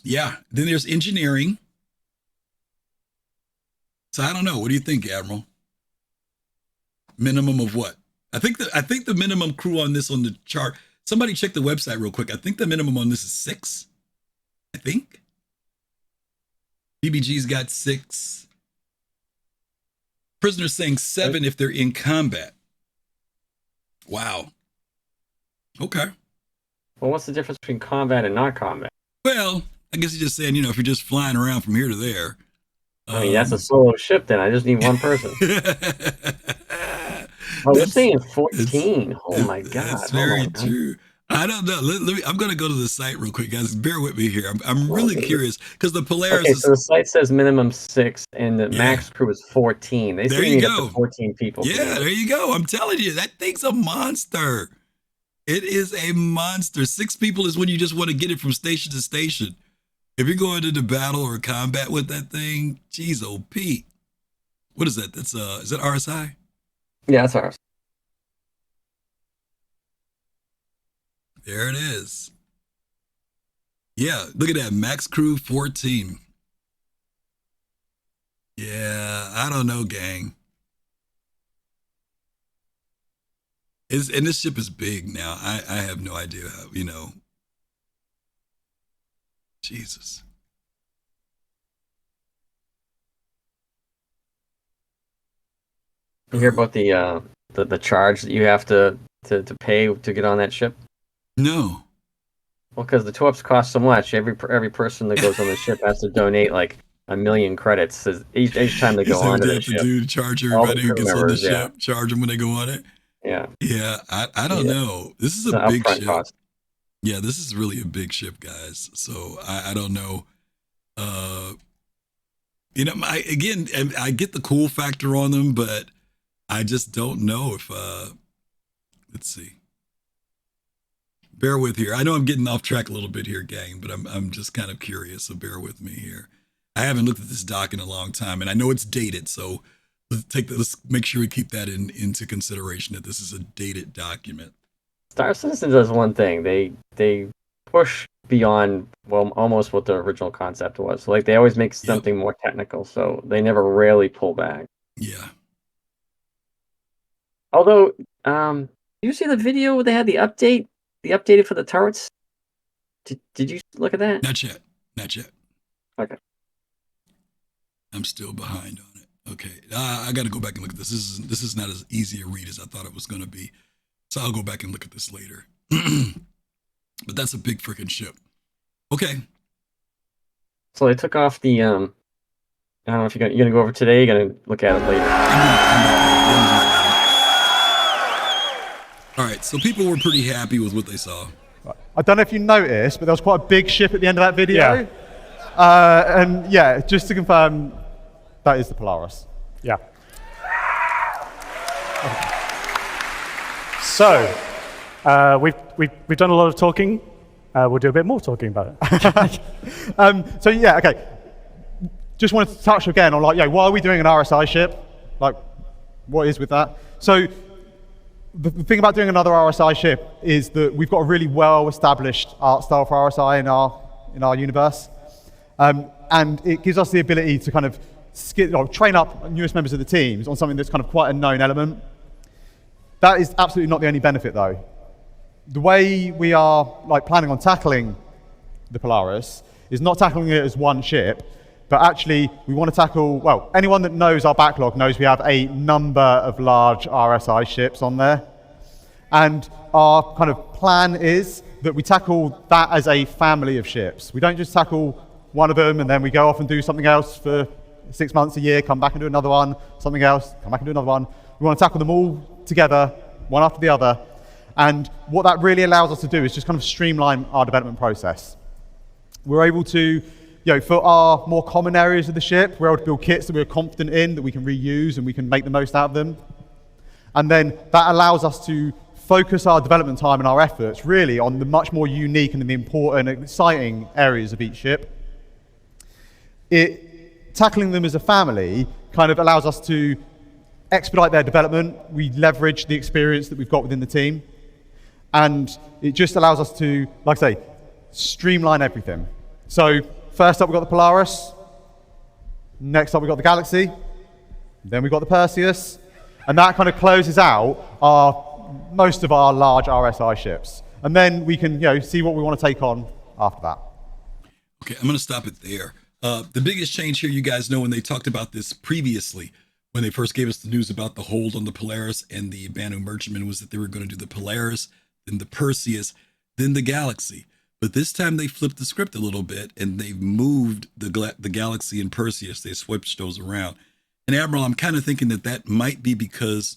yeah. Then there's engineering. So I don't know. What do you think, Admiral? Minimum of what? I think the minimum crew on this on the chart. Somebody check the website real quick. I think the minimum on this is 6. I think. BBG's got 6. Prisoners saying 7 if they're in combat. Wow. Okay. Well, what's the difference between combat and not combat? Well, I guess you're just saying, if you're just flying around from here to there. I mean, that's a solo ship then. I just need one person. We're saying 14. Oh my God. That's very true. I don't know. I'm going to go to the site real quick, guys. Bear with me here. I'm really curious because the Polaris. Okay, so the site says minimum 6, and the max crew is 14. They say you need up to 14 people. Yeah, there you go. I'm telling you, that thing's a monster. It is a monster. 6 people is when you just want to get it from station to station. If you're going into battle or combat with that thing, geez, oh Pete. What is that? That's is that RSI? Yeah, that's ours. There it is. Yeah, look at that. Max crew 14. Yeah, I don't know, gang. And this ship is big now. I have no idea how, Jesus. You hear about the charge that you have to pay to get on that ship? No. Well, because the torps cost so much, every person that goes on the ship has to donate like 1,000,000 credits each time they Is go that what onto they the have to ship. do to charge All the everybody who crew gets on the members, yeah, ship? Charge them when they go on it? yeah, Yeah, I don't yeah. know. This is It's a an big upfront ship. cost. Yeah, this is really a big ship, guys. So I don't know. Uh, again, I get the cool factor on them, but I just don't know if let's see. Bear with here. I know I'm getting off track a little bit here, gang, but I'm just kind of curious, so bear with me here. I haven't looked at this doc in a long time, and I know it's dated, so let's make sure we keep that into consideration that this is a dated document. Star Citizen does one thing. They push beyond, well, almost what the original concept was. Like they always make something more technical, so they never really pull back. Yeah. Although, did you see the video where they had the updated for the turrets? Did you look at that? Not yet. Not yet. Okay. I'm still behind on it. Okay. I got to go back and look at this. This is not as easy a read as I thought it was going to be. So I'll go back and look at this later. But that's a big freaking ship. Okay. So they took off the I don't know if you're gonna go over today. You're gonna look at it later. All right. So people were pretty happy with what they saw. I don't know if you noticed, but there was quite a big ship at the end of that video. Yeah. And yeah, just to confirm, that is the Polaris. Yeah. So, we've done a lot of talking. We'll do a bit more talking about it. So yeah, okay. Just wanted to touch again on why are we doing an RSI ship? Like, what is with that? So the thing about doing another RSI ship is that we've got a really well-established art style for RSI in our universe, and it gives us the ability to kind of train up newest members of the teams on something that's kind of quite a known element. That is absolutely not the only benefit, though. The way we are planning on tackling the Polaris is not tackling it as one ship, but actually we want to tackle, well, anyone that knows our backlog knows we have a number of large RSI ships on there. And our kind of plan is that we tackle that as a family of ships. We don't just tackle one of them and then we go off and do something else for 6 months, a year, come back and do another one, something else, come back and do another one. We want to tackle them all together, one after the other. And what that really allows us to do is just kind of streamline our development process. We're able to, for our more common areas of the ship, we're able to build kits that we're confident in, that we can reuse and we can make the most out of them. And then that allows us to focus our development time and our efforts really on the much more unique and the important and exciting areas of each ship. Tackling them as a family kind of allows us to expedite their development. We leverage the experience that we've got within the team. And it just allows us to, like I say, streamline everything. So first up, we've got the Polaris. Next up, we've got the Galaxy. Then we've got the Perseus. And that kind of closes out most of our large RSI ships. And then we can see what we want to take on after that. Okay, I'm going to stop it there. The biggest change here, you guys know when they talked about this previously, when they first gave us the news about the hold on the Polaris and the Banu Merchantman, was that they were going to do the Polaris, then the Perseus, then the Galaxy. But this time they flipped the script a little bit and they've moved the Galaxy and Perseus. They switched those around. And Admiral, I'm kind of thinking that might be because,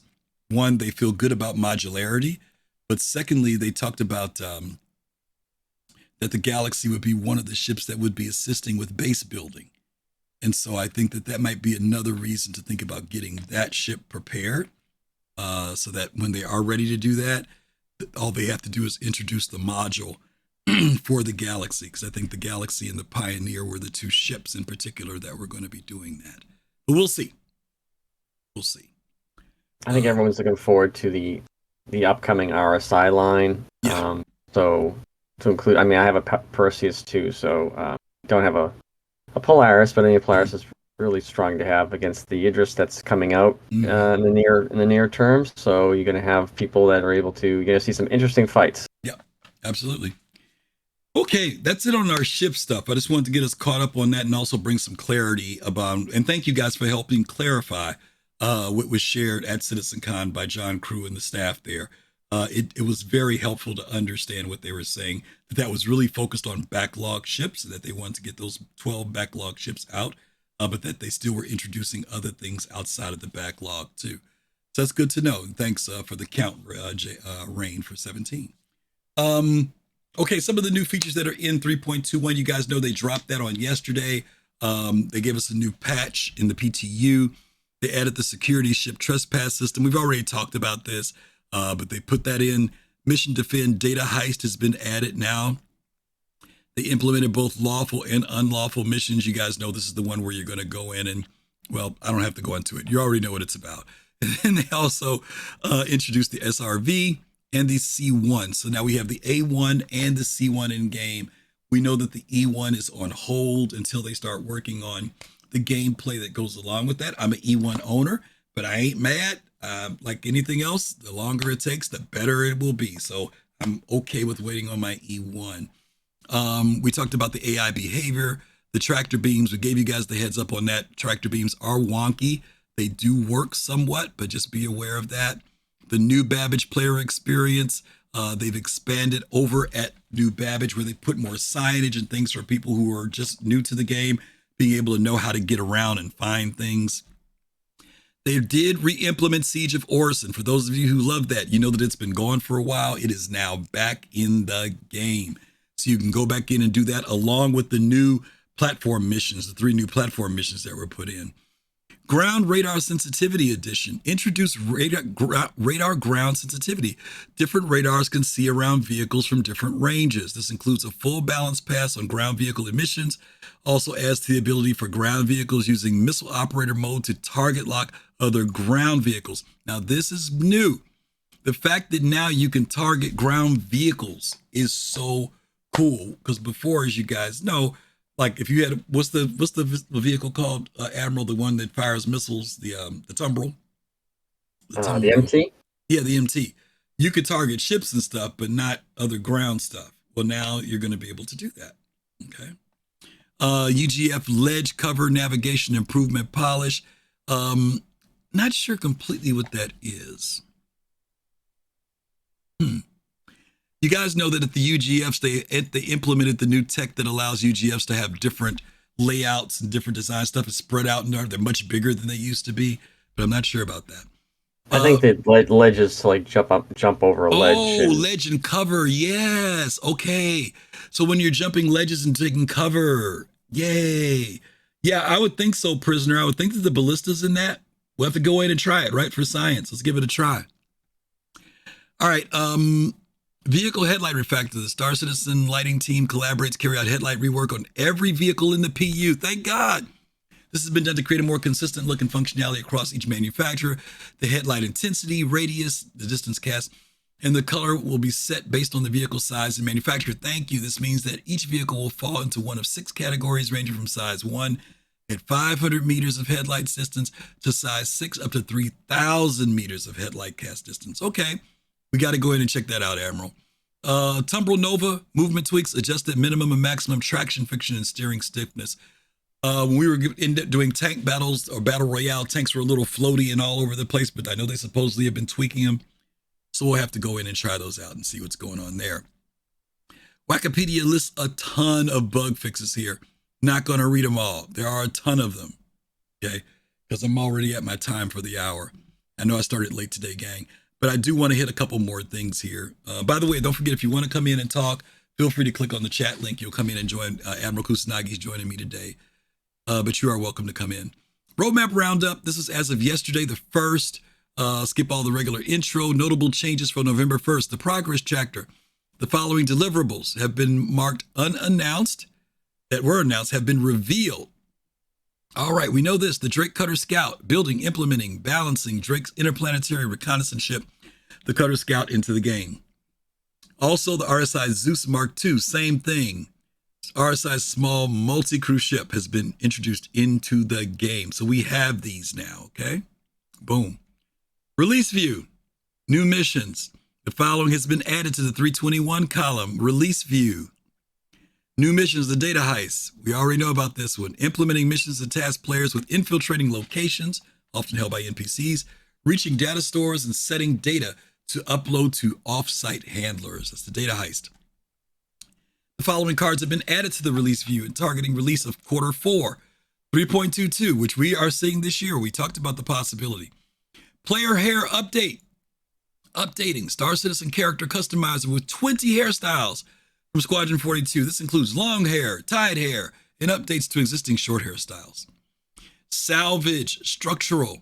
one, they feel good about modularity, but secondly, they talked about that the Galaxy would be one of the ships that would be assisting with base building. And so I think that might be another reason to think about getting that ship prepared, so that when they are ready to do that, all they have to do is introduce the module for the Galaxy, because I think the Galaxy and the Pioneer were the two ships in particular that were going to be doing that. But we'll see. We'll see. I think everyone's looking forward to the upcoming RSI line. Yeah. So to include. I mean, I have a Perseus too, so don't have a Polaris, but I think Polaris is really strong to have against the Idris that's coming out in the near term. So you're going to have people that are able to. You're going to see some interesting fights. Yeah, absolutely. Okay, that's it on our ship stuff. I just wanted to get us caught up on that and also bring some clarity about. And thank you guys for helping clarify what was shared at CitizenCon by John Crew and the staff there. It was very helpful to understand what they were saying, that was really focused on backlog ships, that they wanted to get those 12 backlog ships out, but that they still were introducing other things outside of the backlog too. So that's good to know. And thanks for the count, Rain, for 17. Okay, some of the new features that are in 3.21, you guys know they dropped that on yesterday. They gave us a new patch in the PTU. They added the security ship trespass system. We've already talked about this. But they put that in. Mission Defend Data Heist has been added now. They implemented both lawful and unlawful missions. You guys know this is the one where you're going to go in and, well, I don't have to go into it. You already know what it's about. And then they also introduced the SRV and the C1. So now we have the A1 and the C1 in game. We know that the E1 is on hold until they start working on the gameplay that goes along with that. I'm an E1 owner, but I ain't mad. Like anything else, the longer it takes, the better it will be. So I'm okay with waiting on my E1. We talked about the AI behavior, the tractor beams. We gave you guys the heads up on that. Tractor beams are wonky. They do work somewhat, but just be aware of that. The new Babbage player experience, they've expanded over at New Babbage, where they put more signage and things for people who are just new to the game, being able to know how to get around and find things. They did re-implement Siege of Orison. For those of you who love that, you know that it's been gone for a while. It is now back in the game. So you can go back in and do that along with the new platform missions, the 3 new platform missions that were put in. Ground Radar Sensitivity Edition introduced radar ground sensitivity. Different radars can see around vehicles from different ranges. This includes a full balance pass on ground vehicle emissions. Also adds to the ability for ground vehicles using missile operator mode to target lock other ground vehicles. Now this is new. The fact that now you can target ground vehicles is so cool, because before, as you guys know, like if you had, what's the vehicle called, Admiral, the one that fires missiles, the Tumbrel? The MT? Yeah, the MT. You could target ships and stuff, but not other ground stuff. Well, now you're going to be able to do that. Okay. UGF ledge cover navigation improvement polish. Not sure completely what that is. You guys know that at the UGFs, they implemented the new tech that allows UGFs to have different layouts and different design stuff is spread out, and they're much bigger than they used to be, but I'm not sure about that. I think that ledges to like jump over a ledge. Oh, ledge and cover. Yes. Okay. So when you're jumping ledges and taking cover, yay. Yeah, I would think so, Prisoner. I would think that the ballista's in that. We'll have to go in and try it, right? For science. Let's give it a try. All right. Vehicle headlight refactor. The Star Citizen lighting team collaborates to carry out headlight rework on every vehicle in the PU. Thank God. This has been done to create a more consistent look and functionality across each manufacturer. The headlight intensity, radius, the distance cast, and the color will be set based on the vehicle size and manufacturer. Thank you. This means that each vehicle will fall into one of 6 categories ranging from size 1 at 500 meters of headlight distance to size 6 up to 3,000 meters of headlight cast distance. Okay. We got to go in and check that out, Admiral. Tumbrel Nova, movement tweaks, adjusted minimum and maximum traction, friction, and steering stiffness. When we were doing tank battles or battle royale, tanks were a little floaty and all over the place, but I know they supposedly have been tweaking them. So we'll have to go in and try those out and see what's going on there. Wikipedia lists a ton of bug fixes here. Not going to read them all. There are a ton of them, okay? Because I'm already at my time for the hour. I know I started late today, gang. But I do want to hit a couple more things here. By the way, don't forget, if you want to come in and talk, feel free to click on the chat link. You'll come in and join. Admiral Kusanagi is joining me today. But you are welcome to come in. Roadmap Roundup. This is as of yesterday, the 1st. Skip all the regular intro. Notable changes for November 1st. The progress chapter. The following deliverables have been marked unannounced, that were announced, have been revealed. All right, we know this. The Drake Cutter Scout, building, implementing, balancing Drake's interplanetary reconnaissance ship, the Cutter Scout, into the game. Also, the RSI Zeus Mark II, same thing. RSI small multi-crew ship has been introduced into the game. So we have these now, okay? Boom. Release view, new missions. The following has been added to the 321 column. Release view. New missions, the data heist. We already know about this one. Implementing missions to task players with infiltrating locations, often held by NPCs, reaching data stores, and setting data to upload to off-site handlers. That's the data heist. The following cards have been added to the release view and targeting release of quarter 4, 3.22, which we are seeing this year. We talked about the possibility. Player hair update. Updating Star Citizen character customizer with 20 hairstyles from Squadron 42. This includes long hair, tied hair, and updates to existing short hairstyles. Salvage structural.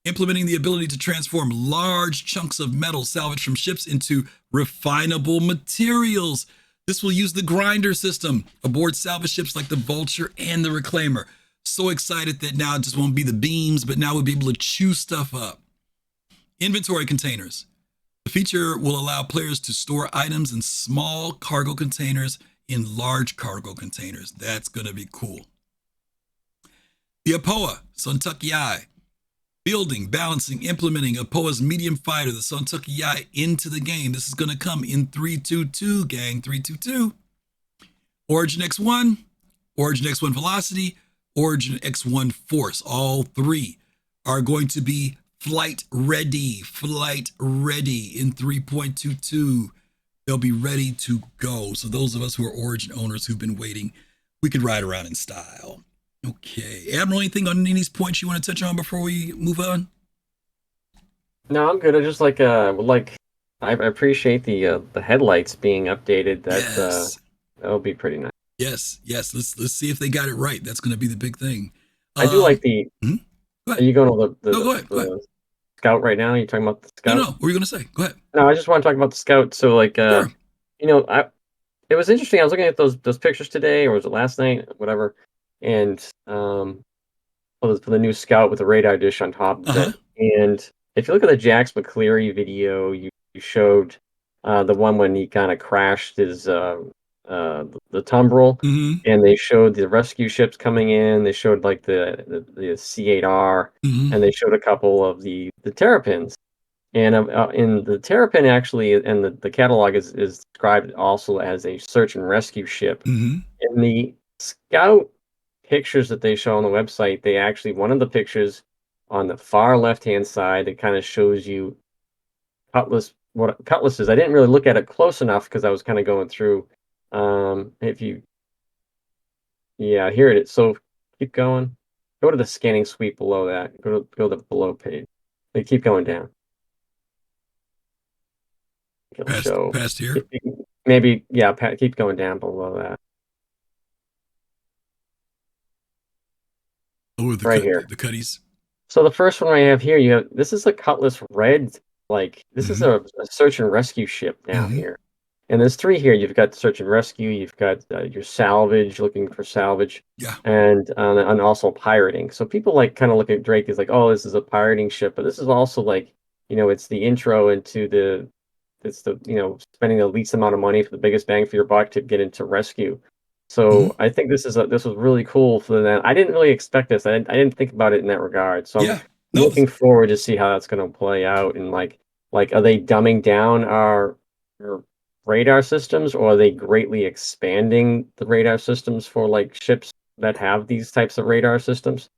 Implementing the ability to transform large chunks of metal salvaged from ships into refinable materials. This will use the grinder system aboard salvage ships like the Vulture and the Reclaimer. So excited that now it just won't be the beams, but now we'll be able to chew stuff up. Inventory containers. The feature will allow players to store items in small cargo containers in large cargo containers. That's going to be cool. The APOA, Suntucky, building, balancing, implementing APOA's medium fighter, the Suntucky into the game. This is going to come in 322, gang, 322. Origin X1, Origin X1 Velocity, Origin X1 Force. All three are going to be flight ready in 3.22. They'll be ready to go. So those of us who are Origin owners who've been waiting, we could ride around in style. Okay, Admiral, anything on any of these points you want to touch on before we move on? No, I'm good. I just I appreciate the headlights being updated. That'll be pretty nice. Yes. Let's see if they got it right. That's going to be the big thing. I do like the. Are you going to go ahead. Scout right now? Are you talking about the Scout? No. What were you going to say? Go ahead. No, I just want to talk about the Scout. So sure. It was interesting. I was looking at those pictures today, or was it last night? Whatever. And for the new Scout with the radar dish on top of it. And if you look at the Jax McCleary video, you showed the one when he kind of crashed his the Tumbril, and they showed the rescue ships coming in. They showed like the C8R, and they showed a couple of the Terrapins. And in the Terrapin, actually, and the catalog is described also as a search and rescue ship. In the Scout pictures that they show on the website, they actually, one of the pictures on the far left-hand side, it kind of shows you Cutlass, what Cutlass is. I didn't really look at it close enough because I was kind of going through. Here it is. So keep going. Go to the scanning sweep below that. Go to the below page. They keep going down. Past here? Maybe, keep going down below that. Oh, here. The cutties. So the first one I have here, this is a Cutlass Red. This is a search and rescue ship down here. And there's 3 here. You've got search and rescue. You've got your salvage, looking for salvage. Yeah. And also pirating. So people kind of look at Drake as oh, this is a pirating ship. But this is also it's the intro into spending the least amount of money for the biggest bang for your buck to get into rescue. So I think this was really cool for them. I didn't really expect this. I didn't think about it in that regard. So I'm looking forward to see how that's going to play out. And are they dumbing down our radar systems, or are they greatly expanding the radar systems for ships that have these types of radar systems?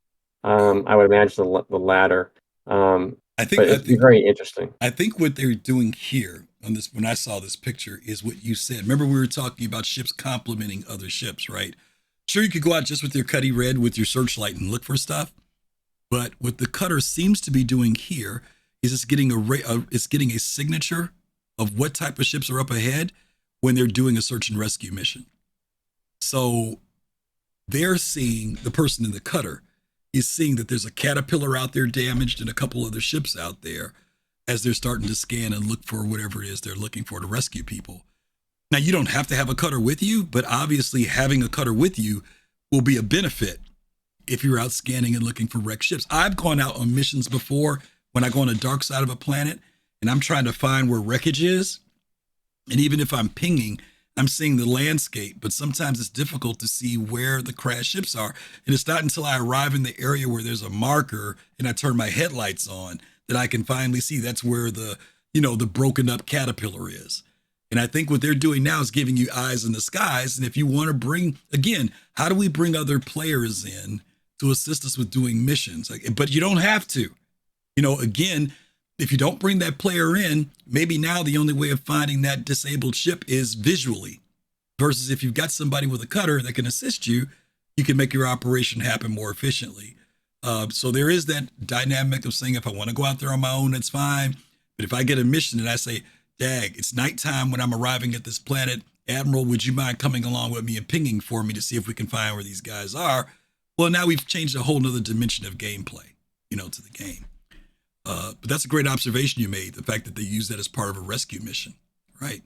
I would imagine the latter. I think it's very interesting. I think what they're doing here on this, when I saw this picture, is what you said. Remember, we were talking about ships complementing other ships, right? Sure, you could go out just with your Cutty Red with your searchlight and look for stuff, but what the cutter seems to be doing here is it's getting a signature of what type of ships are up ahead when they're doing a search and rescue mission. So they're seeing, the person in the cutter is seeing that there's a Caterpillar out there damaged and a couple other ships out there as they're starting to scan and look for whatever it is they're looking for to rescue people. Now, you don't have to have a cutter with you, but obviously having a cutter with you will be a benefit if you're out scanning and looking for wrecked ships. I've gone out on missions before when I go on the dark side of a planet and I'm trying to find where wreckage is. And even if I'm pinging, I'm seeing the landscape, but sometimes it's difficult to see where the crashed ships are. And it's not until I arrive in the area where there's a marker and I turn my headlights on that I can finally see that's where the, the broken up caterpillar is. And I think what they're doing now is giving you eyes in the skies. And if you want to bring, again, how do we bring other players in to assist us with doing missions? But you don't have to. Again, if you don't bring that player in, maybe now the only way of finding that disabled ship is visually, versus if you've got somebody with a cutter that can assist you, you can make your operation happen more efficiently. So there is that dynamic of saying, if I want to go out there on my own, that's fine. But if I get a mission and I say, dag, it's nighttime when I'm arriving at this planet, Admiral, would you mind coming along with me and pinging for me to see if we can find where these guys are? Well, now we've changed a whole nother dimension of gameplay, to the game. But that's a great observation you made, the fact that they use that as part of a rescue mission, right?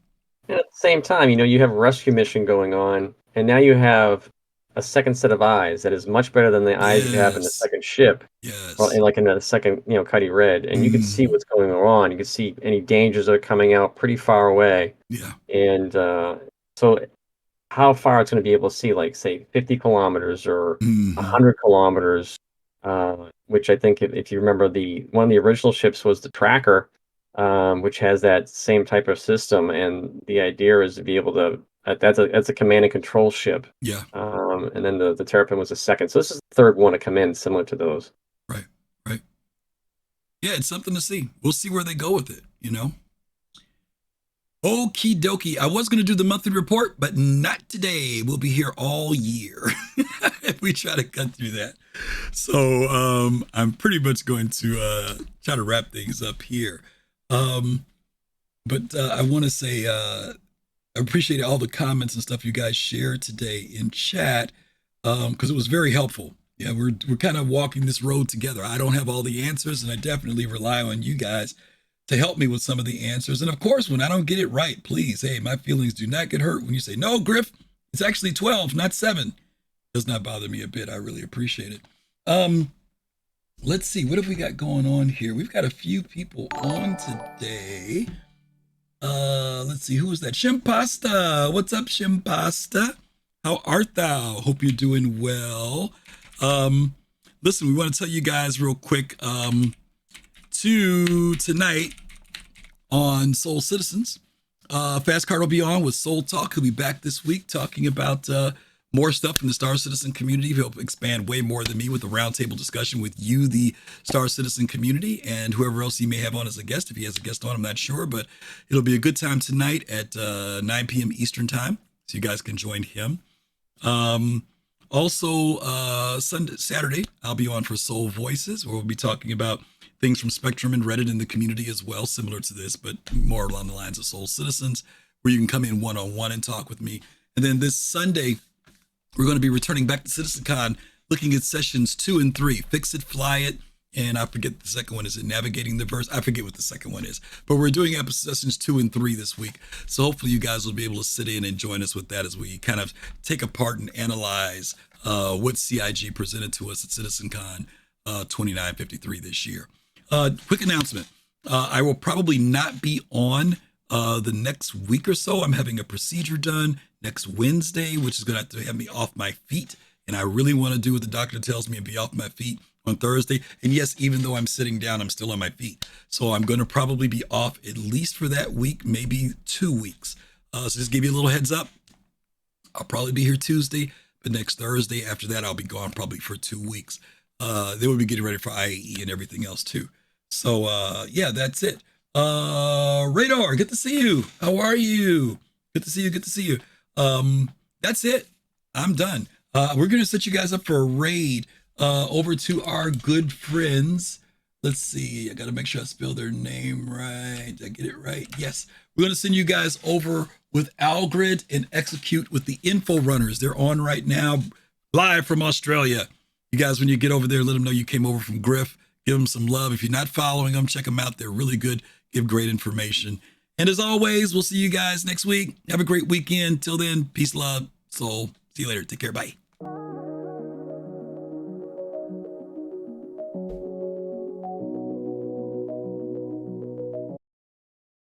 And at the same time, you have a rescue mission going on, and now you have a second set of eyes that is much better than the eyes you have in the second ship. Yes. Well, and like in the second, Cuddy Red. And you can see what's going on. You can see any dangers that are coming out pretty far away. Yeah. And so how far it's going to be able to see, like, say, 50 kilometers or 100 kilometers, which I think if you remember, one of the original ships was the Tracker, which has that same type of system. And the idea is to be able to, that's a command and control ship. Yeah. And then the Terrapin was the second. So this is the third one to come in, similar to those. Right. Yeah, it's something to see. We'll see where they go with it, Okie dokie. I was going to do the monthly report, but not today. We'll be here all year if we try to cut through that. So I'm pretty much going to try to wrap things up here. But I want to say I appreciate all the comments and stuff you guys shared today in chat, because it was very helpful. Yeah, we're kind of walking this road together. I don't have all the answers, and I definitely rely on you guys to help me with some of the answers. And of course, when I don't get it right, please, hey, my feelings do not get hurt when you say, no, Griff, it's actually 12, not 7. Does not bother me a bit. I really appreciate it. Let's see, what have we got going on here? We've got a few people on today. Let's see, who is that? Shimpasta. What's up, Shimpasta? How art thou? Hope you're doing well. Listen, we want to tell you guys real quick, tonight on Soul Citizens, Fast Card will be on with Soul Talk. He'll be back this week talking about more stuff in the Star Citizen community. He'll expand way more than me with a roundtable discussion with you, the Star Citizen community, and whoever else he may have on as a guest. If he has a guest on, I'm not sure, but it'll be a good time tonight at 9 p.m. Eastern time, so you guys can join him. Also, Saturday, I'll be on for Soul Voices, where we'll be talking about things from Spectrum and Reddit in the community as well, similar to this, but more along the lines of Soul Citizens, where you can come in one-on-one and talk with me. And then this Sunday, we're going to be returning back to CitizenCon, looking at sessions 2 and 3, Fix It, Fly It, and I forget the second one. Is it Navigating the Verse? I forget what the second one is, but we're doing sessions 2 and 3 this week. So hopefully you guys will be able to sit in and join us with that as we kind of take apart and analyze what CIG presented to us at CitizenCon 2953 this year. Quick announcement. I will probably not be on the next week or so. I'm having a procedure done next Wednesday, which is going to have me off my feet. And I really want to do what the doctor tells me and be off my feet on Thursday. And yes, even though I'm sitting down, I'm still on my feet. So I'm going to probably be off at least for that week, maybe 2 weeks. So just give you a little heads up. I'll probably be here Tuesday, but next Thursday after that, I'll be gone probably for 2 weeks. Then we'll be getting ready for IAE and everything else too. So yeah, that's it. Radar, good to see you. How are you? Good to see you. That's it. I'm done. We're going to set you guys up for a raid over to our good friends. Let's see. I got to make sure I spell their name right. Did I get it right? Yes. We're going to send you guys over with Algrid and Execute with the Info Runners. They're on right now, live from Australia. You guys, when you get over there, let them know you came over from Griff. Give them some love. If you're not following them, check them out. They're really good. Give great information. And as always, we'll see you guys next week. Have a great weekend. Till then, peace, love, soul. See you later. Take care. Bye.